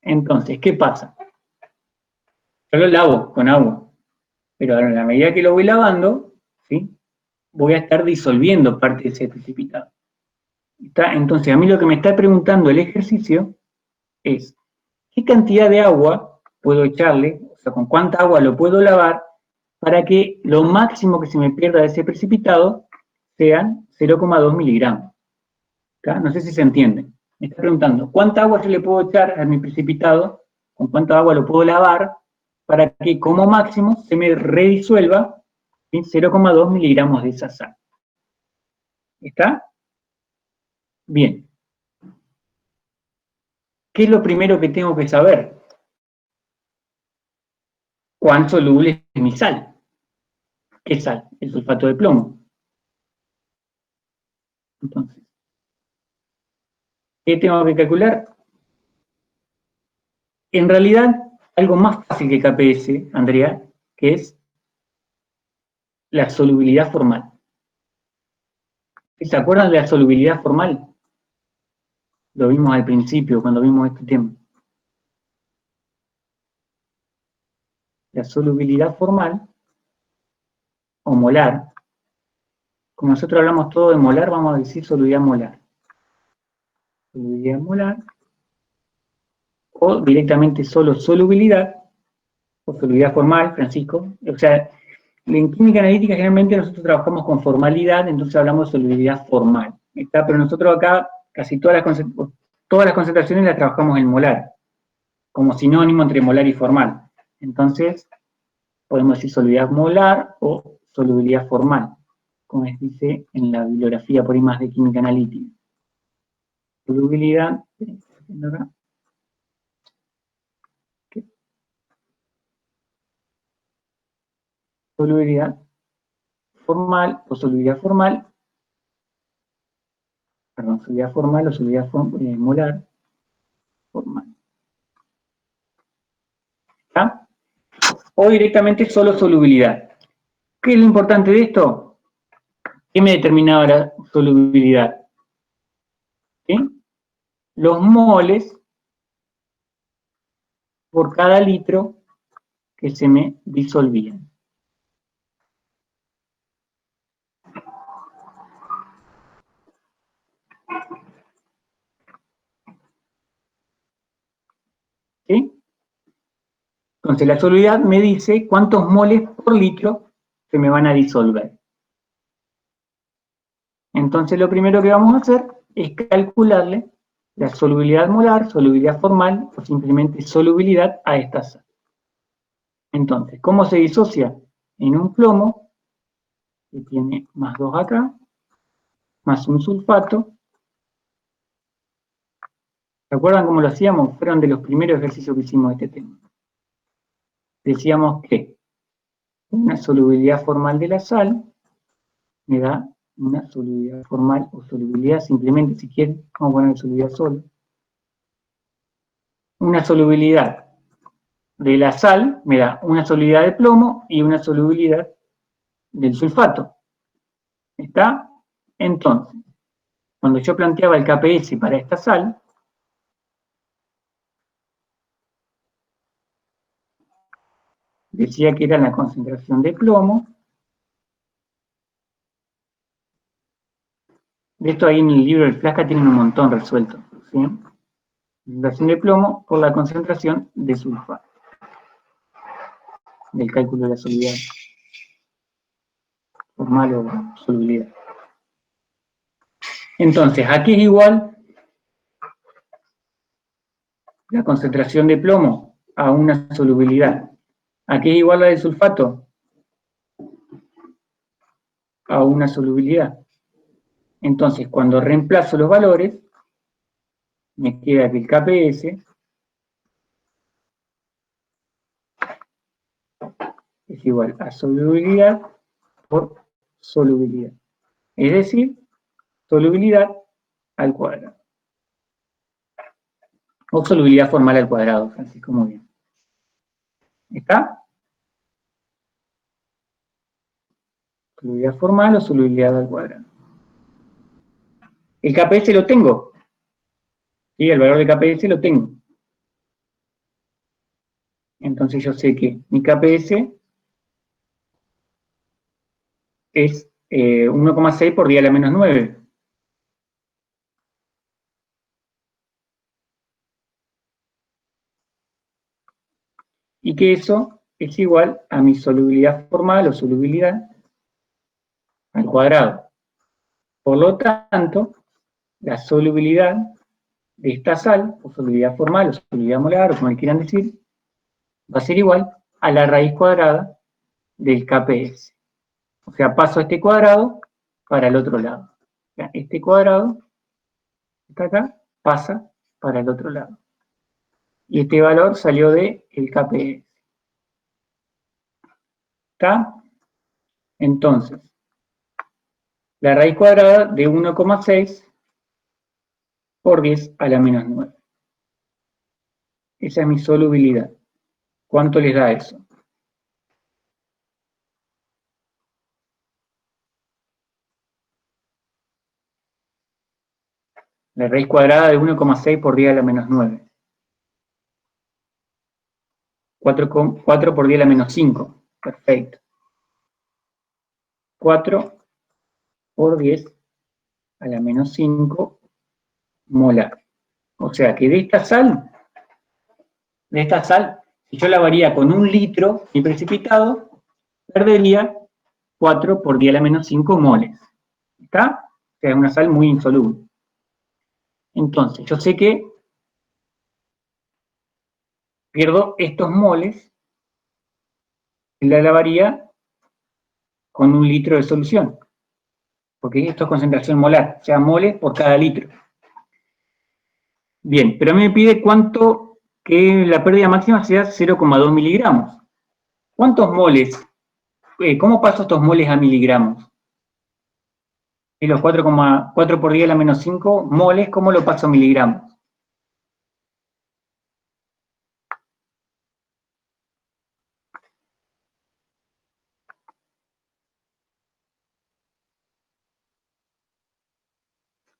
Entonces, ¿qué pasa? Yo lo lavo con agua, pero en la medida que lo voy lavando, ¿sí? Voy a estar disolviendo parte de ese precipitado. Entonces, a mí lo que me está preguntando el ejercicio es, ¿qué cantidad de agua puedo echarle? O sea, ¿con cuánta agua lo puedo lavar para que lo máximo que se me pierda de ese precipitado sean 0,2 miligramos? ¿Acá? No sé si se entiende. Me está preguntando, ¿cuánta agua yo le puedo echar a mi precipitado? ¿Con cuánta agua lo puedo lavar para que como máximo se me redisuelva 0,2 miligramos de esa sal? ¿Está? Bien. ¿Qué es lo primero que tengo que saber? ¿Cuán soluble es mi sal? ¿Qué sal? El sulfato de plomo. Entonces, ¿qué tengo que calcular? En realidad, algo más fácil que KPS, Andrea, que es la solubilidad formal. ¿Se acuerdan de la solubilidad formal? Lo vimos al principio, cuando vimos este tema. La solubilidad formal, o molar, como nosotros hablamos todo de molar, vamos a decir solubilidad molar. Solubilidad molar, o directamente solo solubilidad, o solubilidad formal, Francisco. O sea, en química analítica generalmente nosotros trabajamos con formalidad, entonces hablamos de solubilidad formal. ¿Está? Pero nosotros acá casi todas las concentraciones las trabajamos en molar, como sinónimo entre molar y formal. Entonces, podemos decir solubilidad molar o solubilidad formal, como se dice en la bibliografía por ahí más de química analítica. Solubilidad, solubilidad formal o solubilidad formal, perdón, solubilidad formal o solubilidad molar, formal. ¿Está? O directamente solo solubilidad. ¿Qué es lo importante de esto? ¿Qué me determinaba la solubilidad? ¿Sí? Los moles por cada litro que se me disolvían. ¿Sí? Entonces la solubilidad me dice cuántos moles por litro se me van a disolver. Entonces lo primero que vamos a hacer es calcularle la solubilidad molar, solubilidad formal o simplemente solubilidad a esta sal. Entonces, ¿cómo se disocia? En un plomo, que tiene más 2 acá, más un sulfato. ¿Se acuerdan cómo lo hacíamos? Fueron de los primeros ejercicios que hicimos de este tema. Decíamos que una solubilidad formal de la sal me da una solubilidad formal o solubilidad, simplemente si quieren, vamos a poner solubilidad solo. Una solubilidad de la sal me da una solubilidad de plomo y una solubilidad del sulfato. ¿Está? Entonces, cuando yo planteaba el KPS para esta sal, decía que era la concentración de plomo. De esto ahí en el libro del Flasca tienen un montón resuelto, ¿sí? Concentración de plomo por la concentración de sulfato, del cálculo de la solubilidad formal o solubilidad. Entonces, aquí es igual la concentración de plomo a una solubilidad. Aquí es igual la del sulfato a una solubilidad. Entonces, cuando reemplazo los valores, me queda que el KPS es igual a solubilidad por solubilidad. Es decir, solubilidad al cuadrado. O solubilidad formal al cuadrado, Francisco, muy bien. ¿Está? Solubilidad formal o solubilidad al cuadrado. El KPS lo tengo. ¿Sí? El valor de KPS lo tengo. Entonces yo sé que mi KPS es 1,6 por 10 a la menos 9. Y que eso es igual a mi solubilidad formal o solubilidad al cuadrado. Por lo tanto, la solubilidad de esta sal, o solubilidad formal o solubilidad molar, o como le quieran decir, va a ser igual a la raíz cuadrada del KPS. O sea, paso este cuadrado para el otro lado. O sea, este cuadrado, está acá, pasa para el otro lado. Y este valor salió de el KPS. ¿Está? Entonces, la raíz cuadrada de 1,6 por 10 a la menos 9. Esa es mi solubilidad. ¿Cuánto les da eso? La raíz cuadrada de 1,6 por 10 a la menos 9. 4 por 10 a la menos 5. Perfecto. 4 por 10 a la menos 5 molar. O sea que de esta sal, si yo lavaría con 1 litro mi precipitado, perdería 4 por 10 a la menos 5 moles. ¿Está? O sea, es una sal muy insoluble. Entonces, yo sé que pierdo estos moles y la lavaría con 1 litro de solución. Porque esto es concentración molar, o sea, moles por cada litro. Bien, pero a mí me pide cuánto, que la pérdida máxima sea 0,2 miligramos. ¿Cuántos moles? ¿Cómo paso estos moles a miligramos? Y los 4,4 por 10 a la menos 5 moles, ¿cómo lo paso a miligramos?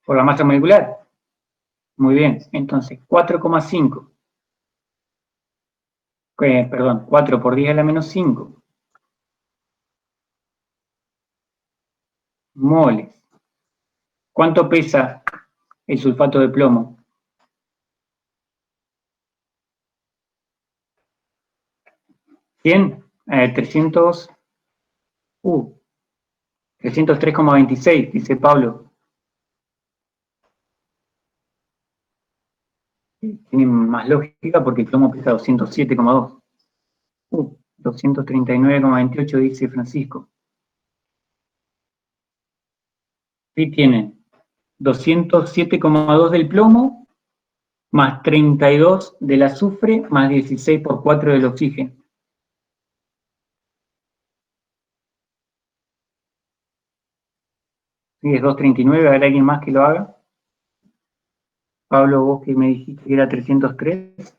Por la masa molecular. Muy bien, entonces 4,5. Perdón, 4 por 10 a la menos 5 moles. ¿Cuánto pesa el sulfato de plomo? 100, 300, 303,26, dice Pablo. tiene más lógica porque el plomo pesa 207,2. 239,28 dice Francisco. Sí, tiene 207,2 del plomo, más 32 del azufre, más 16 por 4 del oxígeno. Sí, es 239, ¿habrá alguien más que lo haga? Pablo, vos que me dijiste que era 303.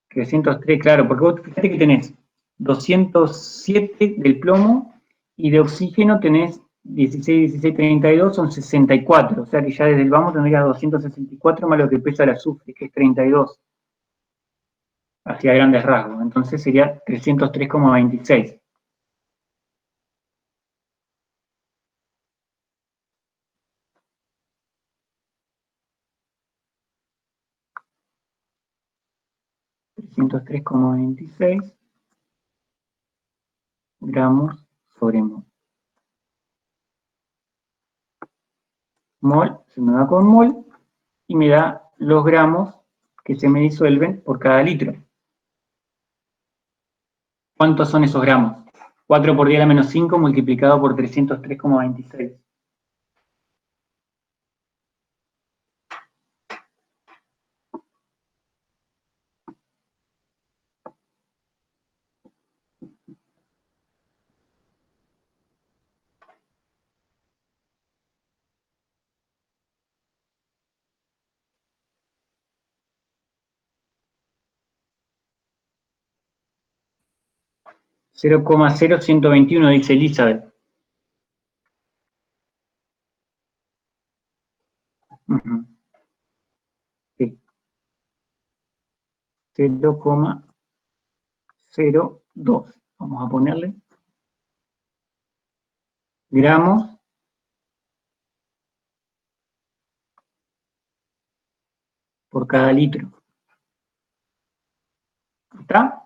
$303, claro, porque vos fíjate que tenés 207 del plomo y de oxígeno tenés 16, 16, 32, son 64. O sea que ya desde el vamos tendrías 264 más lo que pesa el azufre, que es 32, hacia grandes rasgos. Entonces sería 303,26. $303,26 gramos sobre mol. Mol se me va con mol y me da los gramos que se me disuelven por cada litro. ¿Cuántos son esos gramos? 4 por 10 a la menos 5 multiplicado por 303,26. $0,0121 dice Elizabeth. Sí. 0,02. Vamos a ponerle gramos por cada litro. ¿Está?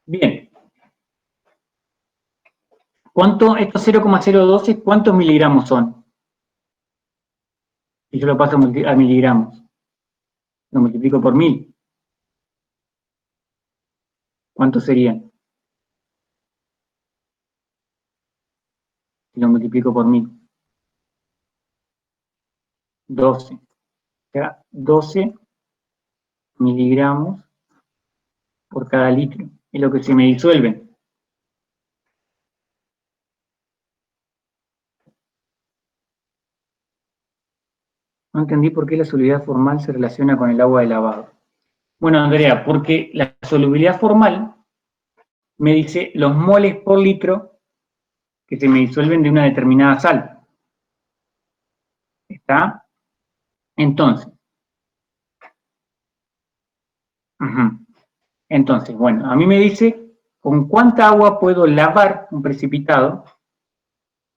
Bien. Estos 0,012, ¿cuántos miligramos son? Si yo lo paso a miligramos, lo multiplico por 1000. ¿Cuántos serían? Si lo multiplico por 1000. 12. O sea, 12 miligramos por cada litro. Es lo que se me disuelve. No entendí por qué la solubilidad formal se relaciona con el agua de lavado. Bueno, Andrea, porque la solubilidad formal me dice los moles por litro que se me disuelven de una determinada sal. ¿Está? Entonces. Entonces, bueno, a mí me dice con cuánta agua puedo lavar un precipitado,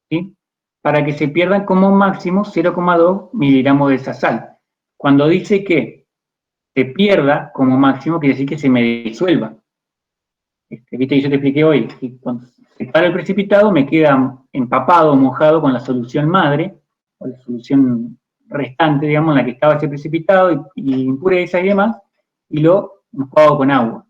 ¿sí? Para que se pierdan como máximo 0,2 miligramos de esa sal. Cuando dice que se pierda como máximo, quiere decir que se me disuelva. Viste que yo te expliqué hoy, que cuando se para el precipitado me queda empapado, mojado con la solución madre, o la solución restante, digamos, en la que estaba ese precipitado, y impureza y demás, y lo mojado con agua.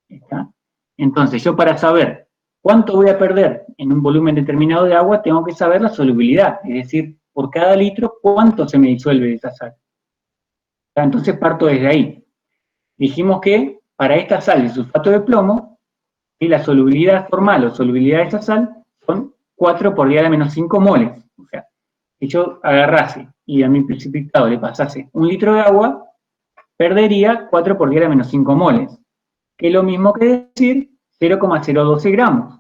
¿Está? Entonces, yo para saber cuánto voy a perder en un volumen determinado de agua, tengo que saber la solubilidad, es decir, por cada litro, cuánto se me disuelve de esa sal. Entonces parto desde ahí. Dijimos que para esta sal de sulfato de plomo, y la solubilidad formal o solubilidad de esa sal son 4 por 10 a la menos 5 moles. O sea, si yo agarrase y a mi precipitado le pasase 1 litro de agua, perdería 4 por 10 a la menos 5 moles. Que es lo mismo que decir 0,012 gramos.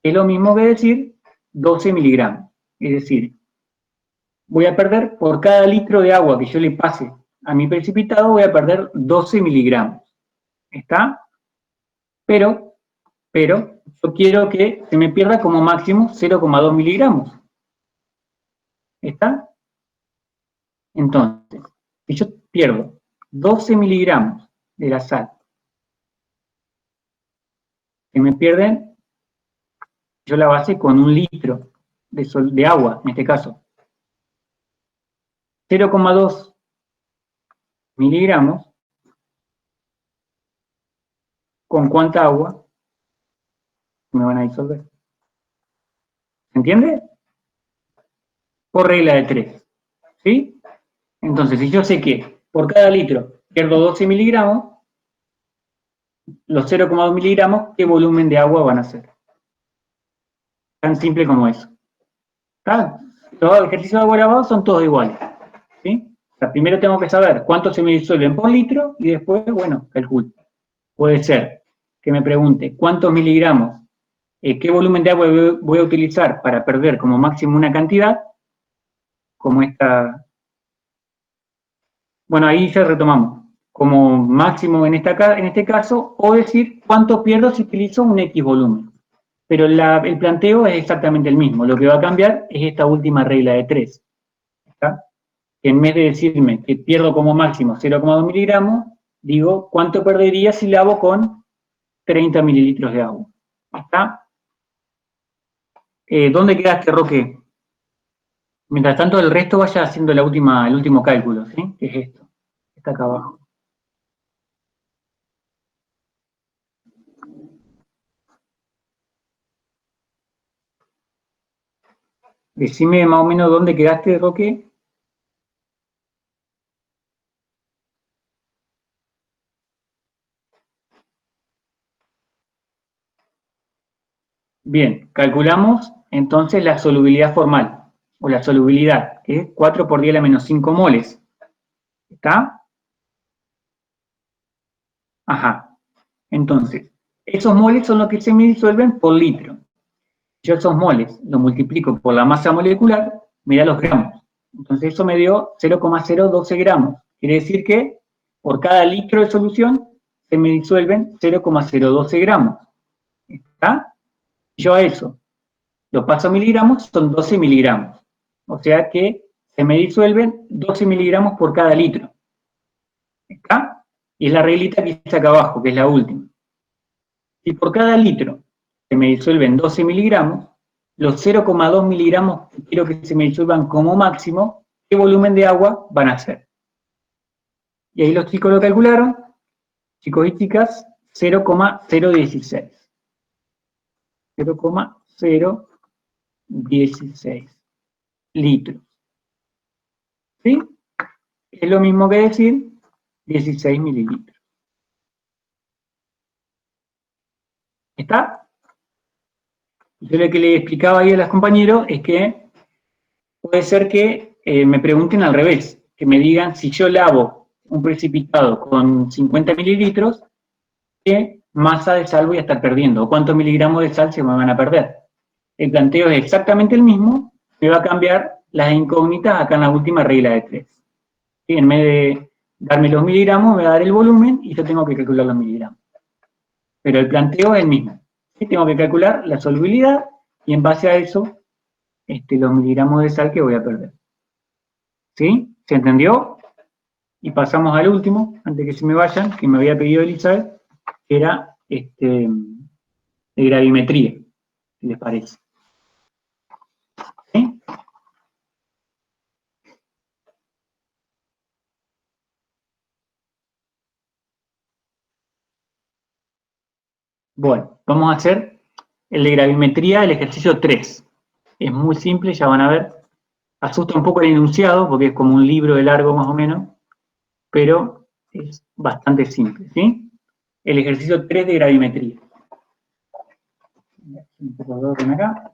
Es lo mismo que decir 12 miligramos. Es decir, voy a perder por cada litro de agua que yo le pase a mi precipitado, voy a perder 12 miligramos. ¿Está? Pero yo quiero que se me pierda como máximo 0,2 miligramos. ¿Está? Entonces, si yo pierdo 12 miligramos de la sal que me pierden, yo la base con 1 litro de agua, en este caso. 0,2 miligramos, ¿con cuánta agua me van a disolver? ¿Se entiende? Por regla de 3. ¿Sí? Entonces, si yo sé que por cada litro pierdo 12 miligramos, los 0,2 miligramos, ¿qué volumen de agua van a ser? Tan simple como eso. ¿Está? Los ejercicios de agua lavado son todos iguales. ¿Sí? O sea, primero tengo que saber cuánto se me disuelven por litro y después, bueno, calculo. Puede ser que me pregunte cuántos miligramos, qué volumen de agua voy a utilizar para perder como máximo una cantidad, como esta. Bueno, ahí ya retomamos. Como máximo en este caso, o decir cuánto pierdo si utilizo un X volumen. Pero el planteo es exactamente el mismo. Lo que va a cambiar es esta última regla de 3. ¿Está? Que en vez de decirme que pierdo como máximo 0,2 miligramos, digo cuánto perdería si lavo con 30 mililitros de agua. ¿Está? ¿Dónde quedaste, Roque? Mientras tanto, el resto vaya haciendo el último cálculo, ¿sí? Que es esto. Está acá abajo. Decime más o menos dónde quedaste, Roque. Bien, calculamos entonces la solubilidad formal, o la solubilidad, que es 4 por 10 a la menos 5 moles. ¿Está? Ajá. Entonces, esos moles son los que se me disuelven por litro. Yo esos moles los multiplico por la masa molecular, me da los gramos. Entonces eso me dio 0,012 gramos. Quiere decir que por cada litro de solución se me disuelven 0,012 gramos. ¿Está? Yo a eso lo paso a miligramos, son 12 miligramos. O sea que se me disuelven 12 miligramos por cada litro. ¿Está? Y es la reglita que está acá abajo, que es la última. Si por cada litro se me disuelven 12 miligramos, los 0,2 miligramos que quiero que se me disuelvan como máximo, ¿qué volumen de agua van a ser? Y ahí los chicos lo calcularon, chicos y chicas, 0,016. 0,016 litros. ¿Sí? Es lo mismo que decir 16 mililitros. ¿Está? Yo lo que le explicaba ahí a los compañeros es que puede ser que me pregunten al revés, que me digan si yo lavo un precipitado con 50 mililitros, ¿qué masa de sal voy a estar perdiendo? ¿O cuántos miligramos de sal se me van a perder? El planteo es exactamente el mismo, me va a cambiar las incógnitas acá en la última regla de 3. ¿Sí? En vez de darme los miligramos, me va a dar el volumen y yo tengo que calcular los miligramos. Pero el planteo es el mismo. ¿Sí? Tengo que calcular la solubilidad y en base a eso los miligramos de sal que voy a perder. ¿Sí? ¿Se entendió? Y pasamos al último, antes que se me vayan, que me había pedido Elizabeth, que era de gravimetría, si les parece. ¿Sí? Bueno, vamos a hacer el de gravimetría, el ejercicio 3. Es muy simple, ya van a ver. Asusta un poco el enunciado, porque es como un libro de largo más o menos, pero es bastante simple, ¿sí? El ejercicio 3 de gravimetría. Un poco de orden acá.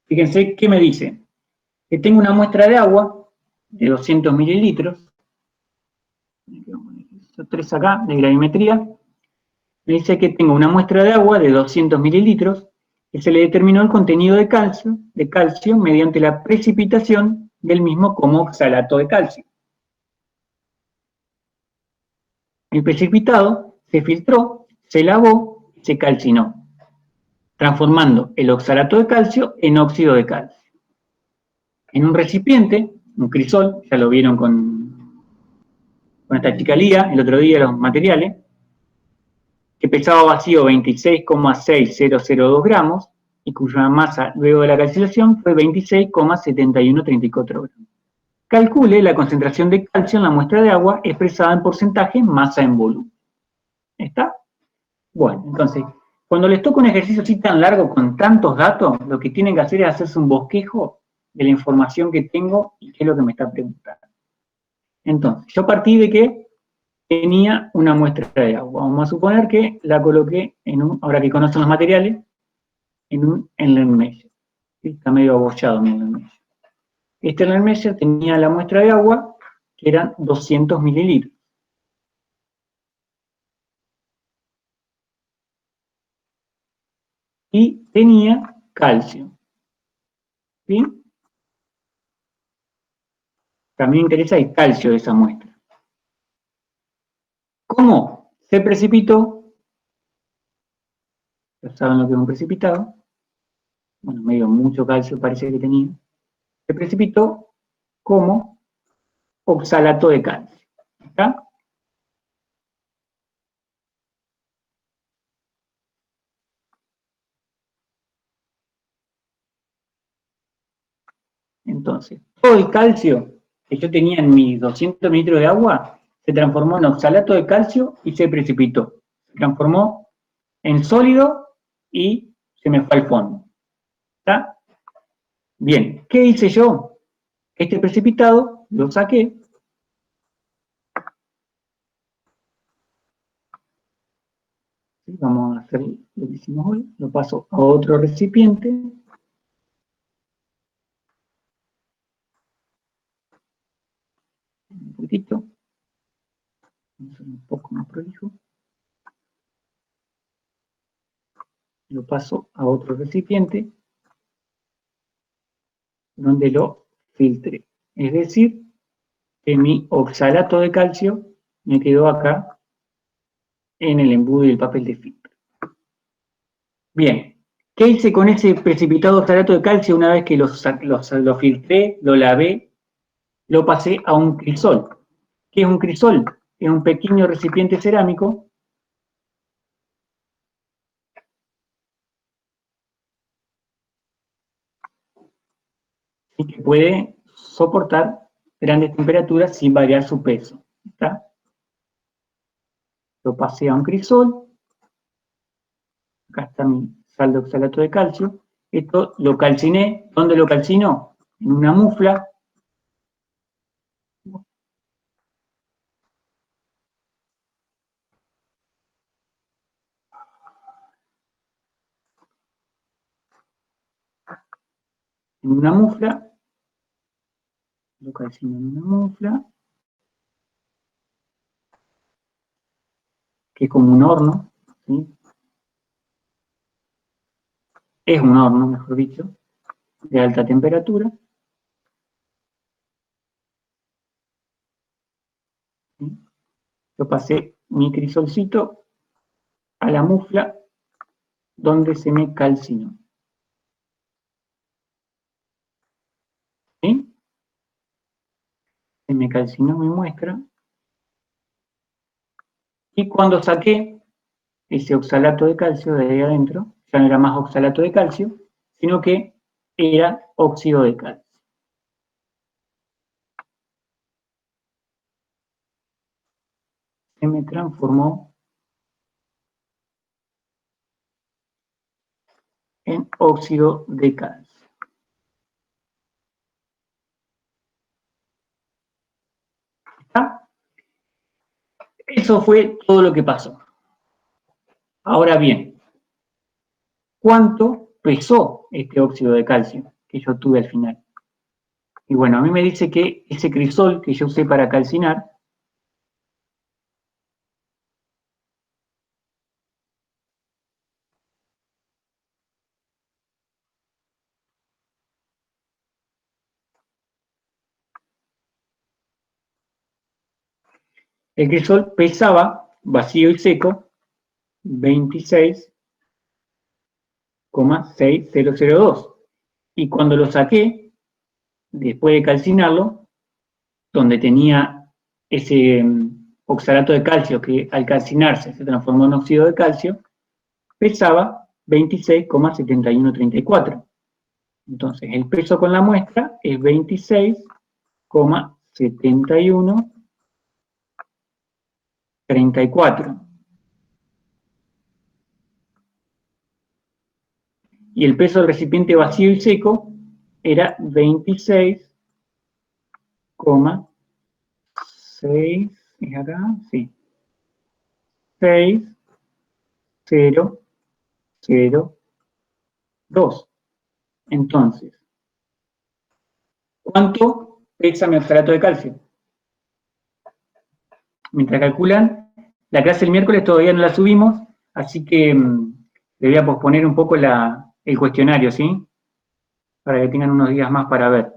Fíjense qué me dice. Que tengo una muestra de agua de 200 mililitros. 3 acá, de gravimetría. Me dice que tengo una muestra de agua de 200 mililitros que se le determinó el contenido de calcio mediante la precipitación del mismo como oxalato de calcio. El precipitado se filtró, se lavó y se calcinó, transformando el oxalato de calcio en óxido de calcio. En un recipiente, un crisol, ya lo vieron con con esta chica Lía, el otro día los materiales, que pesaba vacío 26,6002 gramos y cuya masa luego de la calcilación fue 26,7134 gramos. Calcule la concentración de calcio en la muestra de agua expresada en porcentaje masa en volumen. ¿Está? Bueno, entonces, cuando les toca un ejercicio así tan largo con tantos datos, lo que tienen que hacer es hacerse un bosquejo de la información que tengo y qué es lo que me está preguntando. Entonces, yo partí de que tenía una muestra de agua. Vamos a suponer que la coloqué ahora que conocen los materiales, en un Erlenmeyer. Está medio abollado mi Erlenmeyer. Este Erlenmeyer tenía la muestra de agua, que eran 200 mililitros. Y tenía calcio. ¿Sí? También interesa el calcio de esa muestra. ¿Cómo se precipitó? Ya saben lo que es un precipitado. Bueno, medio mucho calcio parece que tenía. Se precipitó como oxalato de calcio. ¿Está? Entonces, todo el calcio que yo tenía en mis 200 mililitros de agua se transformó en oxalato de calcio y se precipitó. Se transformó en sólido y se me fue al fondo. ¿Está? Bien, ¿qué hice yo? Este precipitado lo saqué. ¿Sí? Vamos a hacer lo que hicimos hoy. Lo paso a otro recipiente. Un poquitito. Vamos a hacer un poco más prolijo. Lo paso a otro recipiente donde lo filtré. Es decir, que mi oxalato de calcio me quedó acá en el embudo y el papel de filtro. Bien, ¿qué hice con ese precipitado oxalato de calcio una vez que lo filtré, lo lavé, lo pasé a un crisol? ¿Qué es un crisol? Es un pequeño recipiente cerámico y que puede soportar grandes temperaturas sin variar su peso. ¿Está? Lo pasé a un crisol. Acá está mi sal de oxalato de calcio. Esto lo calciné. ¿Dónde lo calcino? En una mufla. En una mufla. Lo calcino en una mufla. Que es como un horno. ¿Sí? Es un horno, mejor dicho, de alta temperatura. ¿Sí? Yo pasé mi crisolcito a la mufla donde se me calcinó. ¿Sí? Se me calcinó mi muestra. Y cuando saqué ese oxalato de calcio de ahí adentro, ya no era más oxalato de calcio, sino que era óxido de calcio. Se me transformó en óxido de calcio. ¿Está? Eso fue todo lo que pasó. Ahora bien, ¿cuánto pesó este óxido de calcio que yo tuve al final? Y bueno, a mí me dice que ese crisol que yo usé para calcinar, el crisol pesaba, vacío y seco, 26,6002. Y cuando lo saqué, después de calcinarlo, donde tenía ese oxalato de calcio, que al calcinarse se transformó en óxido de calcio, pesaba 26,7134. Entonces, el peso con la muestra es 26,7134. Y el peso del recipiente vacío y seco era 26,6, ¿es acá? Sí. 6,002. Entonces, ¿cuánto pesa mi oxalato de calcio? Mientras calculan, la clase del miércoles todavía no la subimos, así que le voy a posponer un poco el cuestionario, ¿sí? Para que tengan unos días más para ver.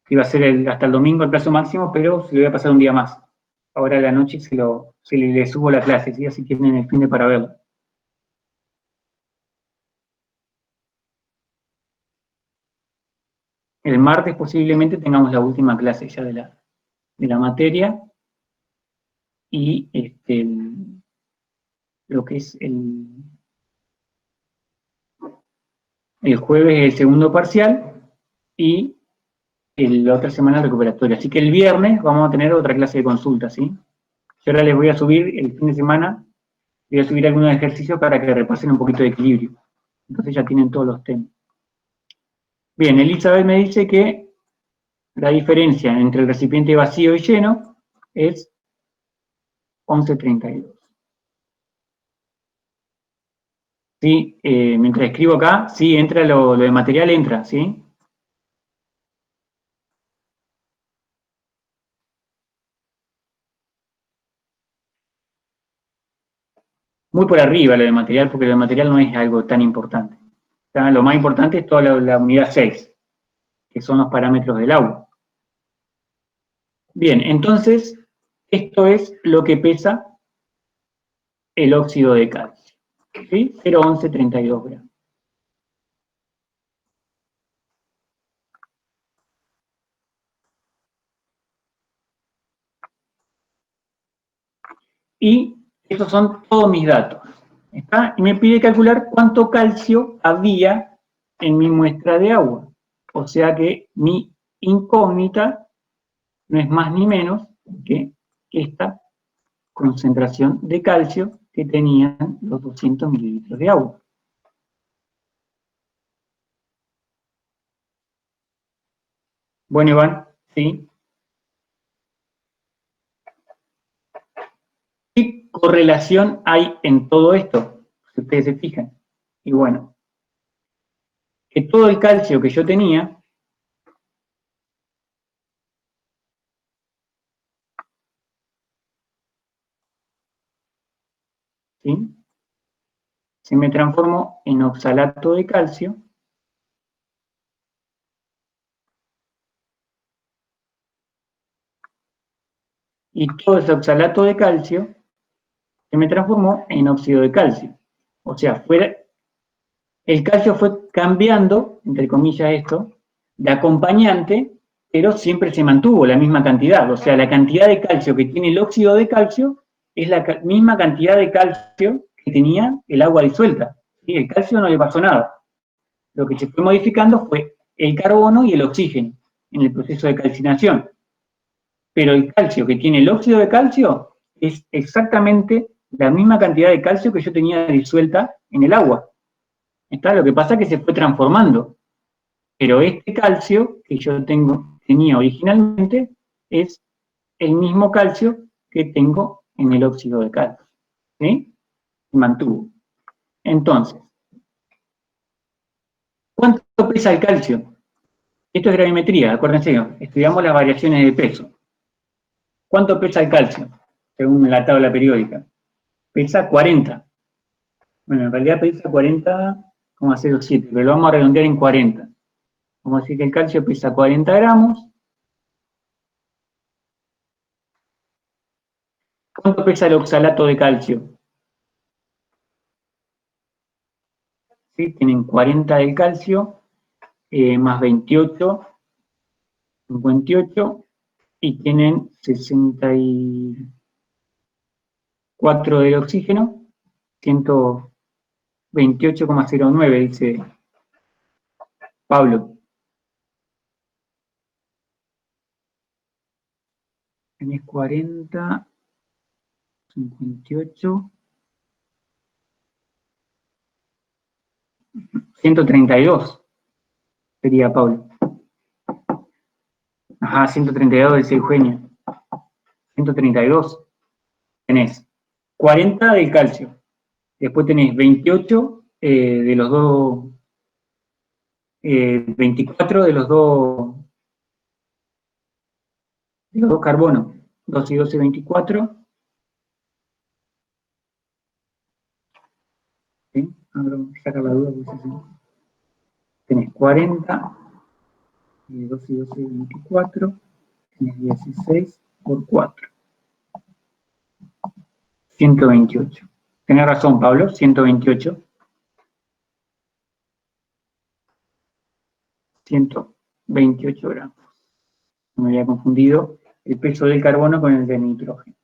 Iba a ser hasta el domingo el plazo máximo, pero se lo voy a pasar un día más. Ahora a la noche le subo la clase, ¿sí? Así que tienen el fin de para verlo. El martes posiblemente tengamos la última clase ya de la materia y lo que es el jueves el segundo parcial y la otra semana recuperatoria. Así que el viernes vamos a tener otra clase de consulta, ¿sí? Yo ahora les voy a subir el fin de semana, voy a subir algunos ejercicios para que repasen un poquito de equilibrio. Entonces ya tienen todos los temas. Bien, Elizabeth me dice que la diferencia entre el recipiente vacío y lleno es 11,32. Sí, mientras escribo acá, sí, entra lo de material, entra, ¿sí? Muy por arriba lo de material, porque lo de material no es algo tan importante. O sea, lo más importante es toda la unidad 6, que son los parámetros del agua. Bien, entonces, esto es lo que pesa el óxido de calcio, ¿sí? 0,1132 gramos. Y esos son todos mis datos. ¿Está? Y me pide calcular cuánto calcio había en mi muestra de agua. O sea que mi incógnita no es más ni menos que esta concentración de calcio que tenían los 200 mililitros de agua. Bueno, Iván, ¿sí? ¿Qué correlación hay en todo esto? Si ustedes se fijan. Y bueno, que todo el calcio que yo tenía, ¿sí? Se me transformó en oxalato de calcio y todo ese oxalato de calcio se me transformó en óxido de calcio. O sea, el calcio fue cambiando, entre comillas esto, de acompañante, pero siempre se mantuvo la misma cantidad. O sea, la cantidad de calcio que tiene el óxido de calcio es la misma cantidad de calcio que tenía el agua disuelta. ¿Sí? El calcio no le pasó nada. Lo que se fue modificando fue el carbono y el oxígeno en el proceso de calcinación. Pero el calcio que tiene el óxido de calcio es exactamente la misma cantidad de calcio que yo tenía disuelta en el agua. ¿Está? Lo que pasa es que se fue transformando. Pero este calcio que yo tenía originalmente es el mismo calcio que tengo en el óxido de calcio. ¿Sí? Se mantuvo. Entonces, ¿cuánto pesa el calcio? Esto es gravimetría, acuérdense, estudiamos las variaciones de peso. ¿Cuánto pesa el calcio? Según la tabla periódica. Pesa 40. Bueno, en realidad pesa 40,07, pero lo vamos a redondear en 40. Vamos a decir que el calcio pesa 40 gramos. ¿Cuánto pesa el oxalato de calcio? ¿Sí? Tienen 40 del calcio, más 28, 58, y tienen 64 del oxígeno, 128,09, dice Pablo. Tenés 40, 58, 132, sería Pablo. Ajá, 132 dice Eugenio. 132. Tenés 40 del calcio. Después tenés 28 de los dos, 24 de los dos carbonos. 2 y 12, 24. ¿Sí? Ahora saca la duda. Pues, sí. Tenés 40, 2 y 12, 24. Tenés 16 por 4. 128. Tenés razón, Pablo, 128. 128 gramos. Me había confundido el peso del carbono con el del nitrógeno.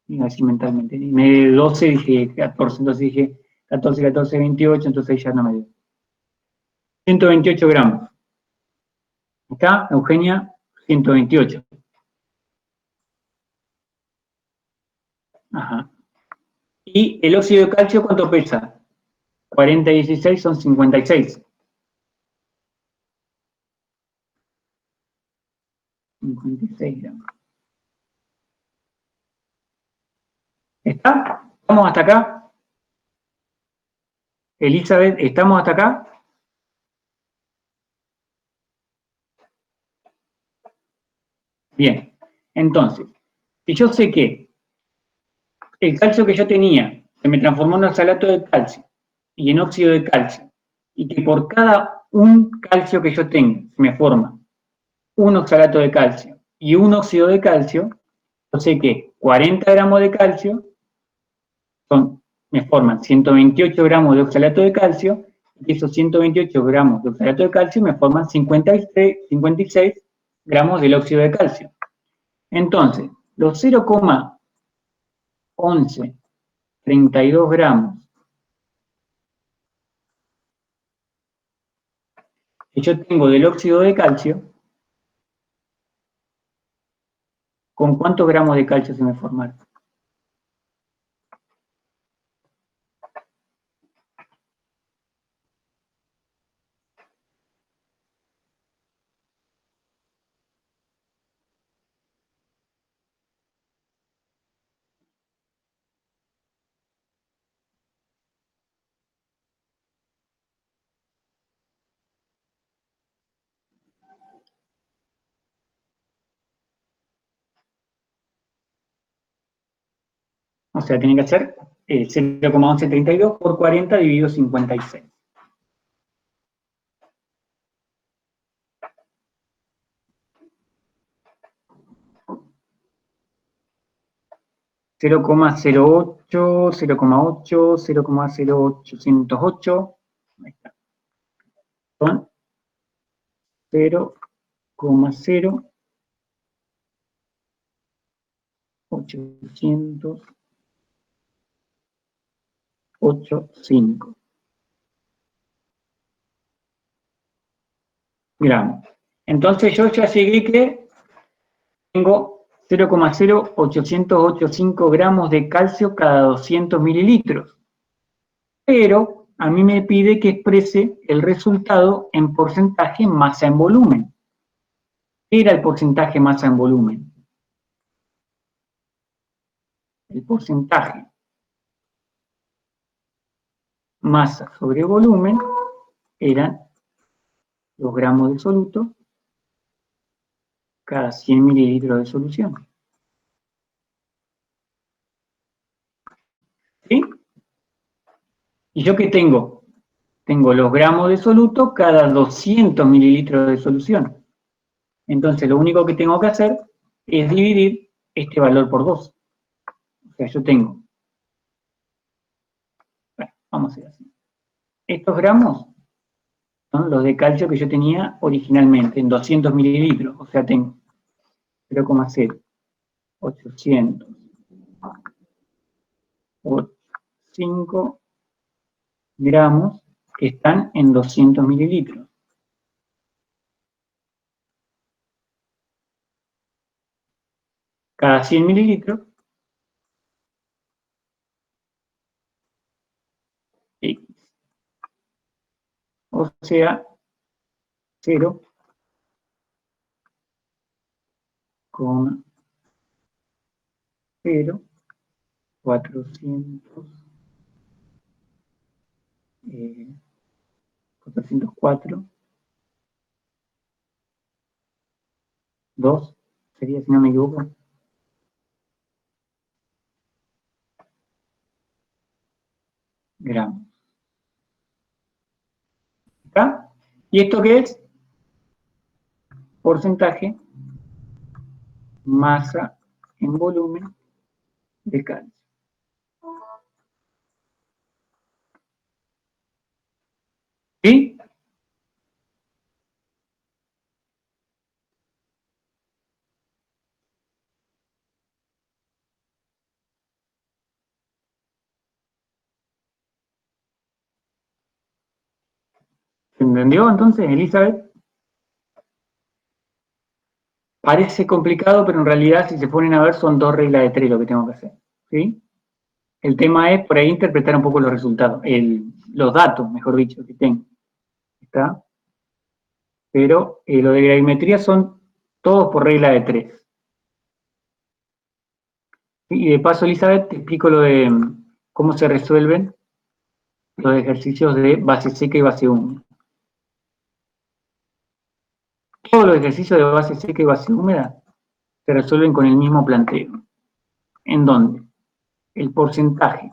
Y así mentalmente. Y me dio 12, dije 14, entonces dije 14, 14, 28, entonces ya no me dio. 128 gramos. ¿Está, Eugenia? 128. Ajá. ¿Y el óxido de calcio cuánto pesa? 40 y 16 son 56. 56 gramos. ¿Está? ¿Estamos hasta acá? Elizabeth, ¿estamos hasta acá? Bien. Entonces, si yo sé que el calcio que yo tenía se me transformó en oxalato de calcio y en óxido de calcio, y que por cada un calcio que yo tengo se me forma un oxalato de calcio y un óxido de calcio, yo sé que 40 gramos de calcio me forman 128 gramos de oxalato de calcio, y esos 128 gramos de oxalato de calcio me forman 56 gramos del óxido de calcio. Entonces, los 0,1132 gramos que yo tengo del óxido de calcio, ¿con cuántos gramos de calcio se me formaron? O sea, tiene que ser 0,1132 por 40 dividido 56. Cero coma 0,08, 0,8, 0,0808. Ahí está. Son 0,0885 gramos. Entonces yo ya llegué que tengo 0,0885 gramos de calcio cada 200 mililitros. Pero a mí me pide que exprese el resultado en porcentaje masa en volumen. ¿Qué era el porcentaje masa en volumen? El porcentaje masa sobre volumen eran los gramos de soluto cada 100 mililitros de solución. ¿Sí? ¿Y yo qué tengo? Tengo los gramos de soluto cada 200 mililitros de solución. Entonces lo único que tengo que hacer es dividir este valor por 2. O sea, yo tengo, bueno, vamos a hacer así. Estos gramos son los de calcio que yo tenía originalmente, en 200 mililitros. O sea, tengo 0,0805 gramos que están en 200 mililitros. Cada 100 mililitros, X. O sea, 404, 2, sería si no me equivoco. Gramos. ¿Está? ¿Y esto qué es? Porcentaje, masa en volumen de calcio. ¿Sí? ¿Se entendió entonces, Elizabeth? Parece complicado, pero en realidad, si se ponen a ver, son 2 reglas de 3 lo que tengo que hacer. ¿Sí? El tema es por ahí interpretar un poco los resultados, los datos, mejor dicho, que tengo. ¿Está? Pero lo de gravimetría son todos por regla de 3. Y de paso, Elizabeth, te explico lo de cómo se resuelven los ejercicios de base seca y base húmeda. Todos los ejercicios de base seca y base húmeda se resuelven con el mismo planteo, en donde el porcentaje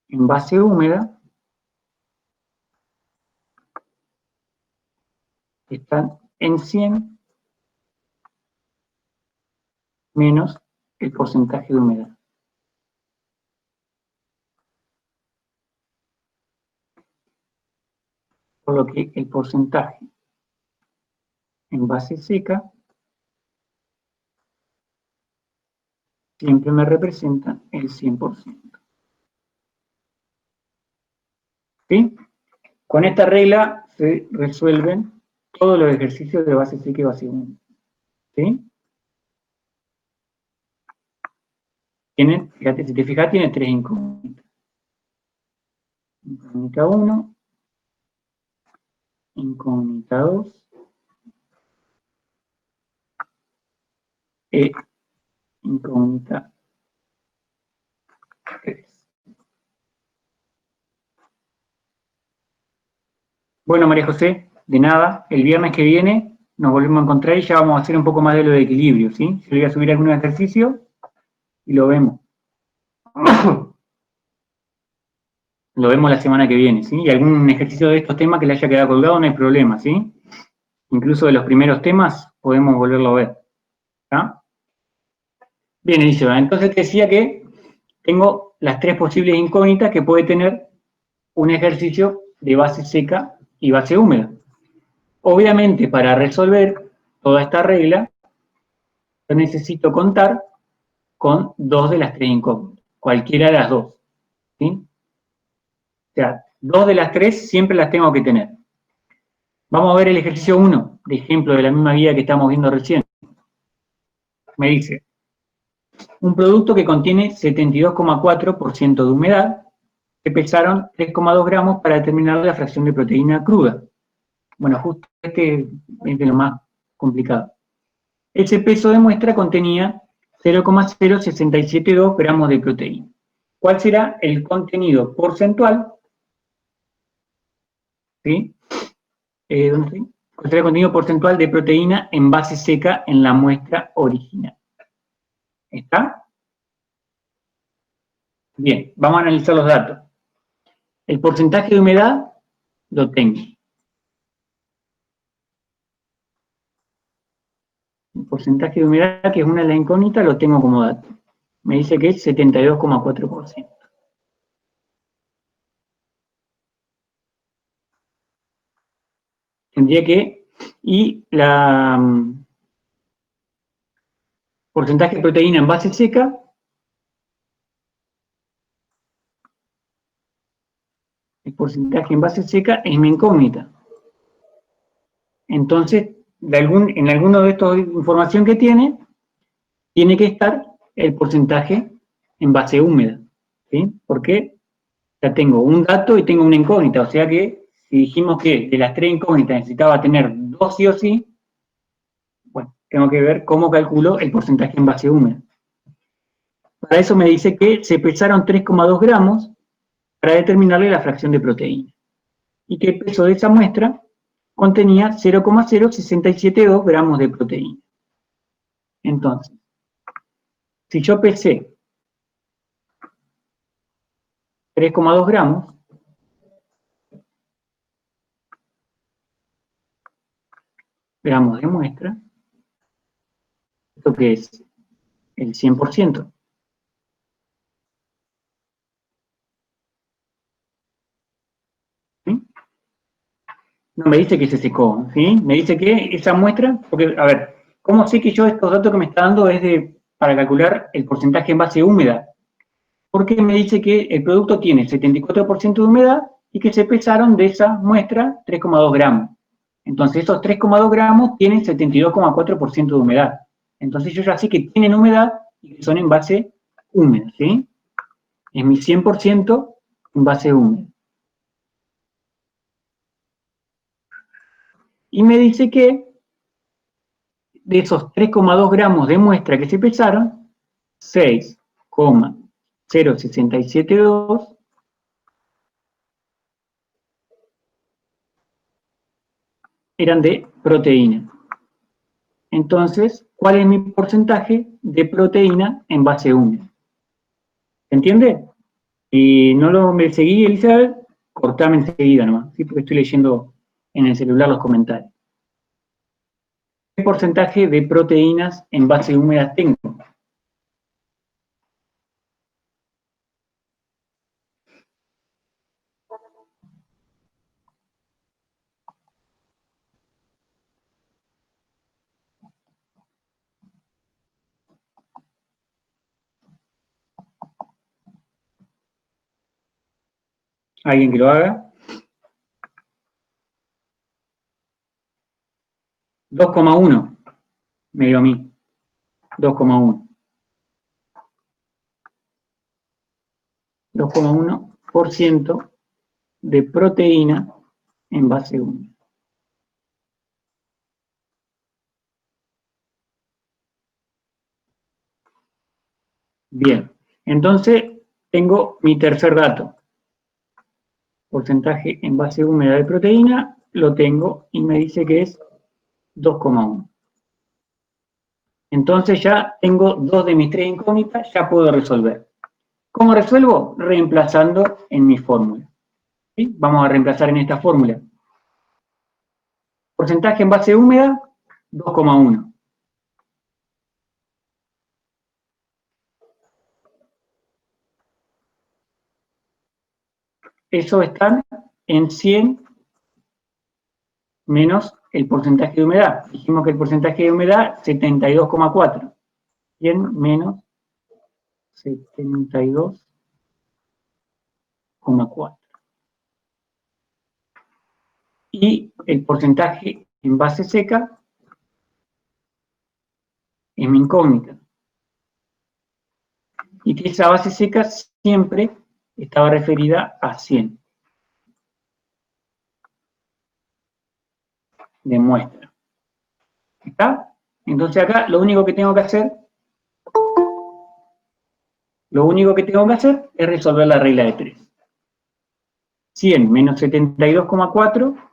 en base húmeda está en 100 menos el porcentaje de humedad. Por lo que el porcentaje en base seca siempre me representa el 100%. ¿Sí? Con esta regla se resuelven todos los ejercicios de base seca y base húmeda. ¿Sí? Fíjate, si te fijas, tiene 3 incógnitas. Incógnita 1, incógnita 2, e incógnita 3. Bueno, María José, de nada, el viernes que viene nos volvemos a encontrar y ya vamos a hacer un poco más de lo de equilibrio, ¿sí? Yo voy a subir algún ejercicio y lo vemos. Lo vemos la semana que viene, ¿sí? Y algún ejercicio de estos temas que le haya quedado colgado no hay problema, ¿sí? Incluso de los primeros temas podemos volverlo a ver. ¿Está? Bien, Elizabeth, entonces te decía que tengo las 3 posibles incógnitas que puede tener un ejercicio de base seca y base húmeda. Obviamente, para resolver toda esta regla, yo necesito contar con 2 de las 3 incógnitas, cualquiera de las 2. ¿Sí? O sea, 2 de las 3 siempre las tengo que tener. Vamos a ver el ejercicio 1, de ejemplo de la misma guía que estamos viendo recién. Me dice, un producto que contiene 72,4% de humedad, se pesaron 3,2 gramos para determinar la fracción de proteína cruda. Bueno, justo este es de lo más complicado. Ese peso de muestra contenía 0,0672 gramos de proteína. ¿Cuál será el contenido porcentual? ¿Sí? ¿Dónde estoy? ¿Cuál será el contenido porcentual de proteína en base seca en la muestra original? ¿Está? Bien, vamos a analizar los datos. El porcentaje de humedad lo tengo. El porcentaje de humedad, que es una de las incógnitas, lo tengo como dato. Me dice que es 72,4%. Tendría que Y la porcentaje de proteína en base seca, el porcentaje en base seca es mi incógnita. Entonces, en alguno de estos información que tiene que estar el porcentaje en base húmeda, ¿sí? Porque ya tengo un dato y tengo una incógnita, o sea que si dijimos que de las tres incógnitas necesitaba tener dos sí o sí, bueno, tengo que ver cómo calculo el porcentaje en base húmeda. Para eso me dice que se pesaron 3,2 gramos para determinarle la fracción de proteína y que el peso de esa muestra contenía 0,0672 gramos de proteína. Entonces, si yo pesé 3,2 gramos de muestra, ¿esto qué es? El 100%. ¿Sí? No me dice que se secó, ¿sí? Me dice que esa muestra, porque, a ver, ¿cómo sé que yo estos datos que me está dando es para calcular el porcentaje en base húmeda? Porque me dice que el producto tiene 74% de humedad y que se pesaron de esa muestra 3,2 gramos. Entonces esos 3,2 gramos tienen 72,4% de humedad. Entonces yo ya sé que tienen humedad y que son en base húmeda, ¿sí? Es mi 100% en base húmeda. Y me dice que de esos 3,2 gramos de muestra que se pesaron, 6,0672 eran de proteína. Entonces, ¿cuál es mi porcentaje de proteína en base húmeda? ¿Se entiende? Y no lo me seguí, Elizabeth, cortame enseguida nomás, ¿sí? Porque estoy leyendo en el celular los comentarios. ¿Qué porcentaje de proteínas en base húmeda tengo? ¿Alguien que lo haga? 2,1 me dio a mí. 2,1. 2,1% de proteína en base húmeda. Bien, entonces tengo mi tercer dato. Porcentaje en base húmeda de proteína, lo tengo y me dice que es 2,1. Entonces ya tengo dos de mis tres incógnitas, ya puedo resolver. ¿Cómo resuelvo? Reemplazando en mi fórmula. ¿Sí? Vamos a reemplazar en esta fórmula. Porcentaje en base húmeda, 2,1. Eso está en 100 menos el porcentaje de humedad. Dijimos que el porcentaje de humedad, 72,4. 100 menos 72,4. Y el porcentaje en base seca es mi incógnita. Y que esa base seca siempre estaba referida a 100 de muestra. ¿Está? Entonces acá lo único que tengo que hacer es resolver la regla de 3. 100 menos 72,4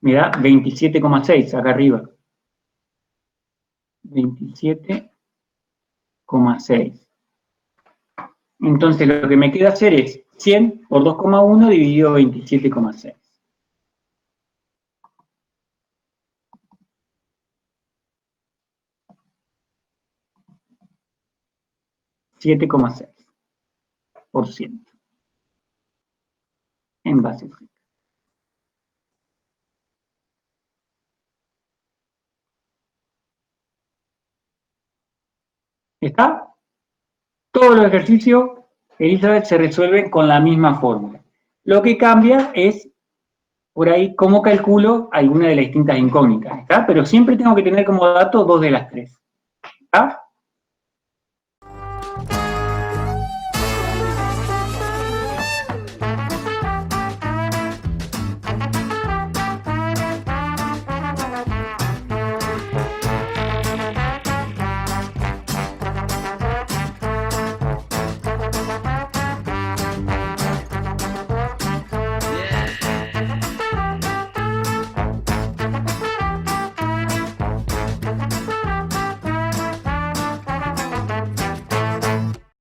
me da 27,6 acá arriba. 27,6. Entonces lo que me queda hacer es 100 por 2,1 dividido 27,6. 7,6% en base seca. ¿Está? Todos los ejercicios, Elizabeth, se resuelven con la misma fórmula. Lo que cambia es, por ahí, cómo calculo alguna de las distintas incógnitas, ¿está? Pero siempre tengo que tener como dato 2 de las 3. ¿Está?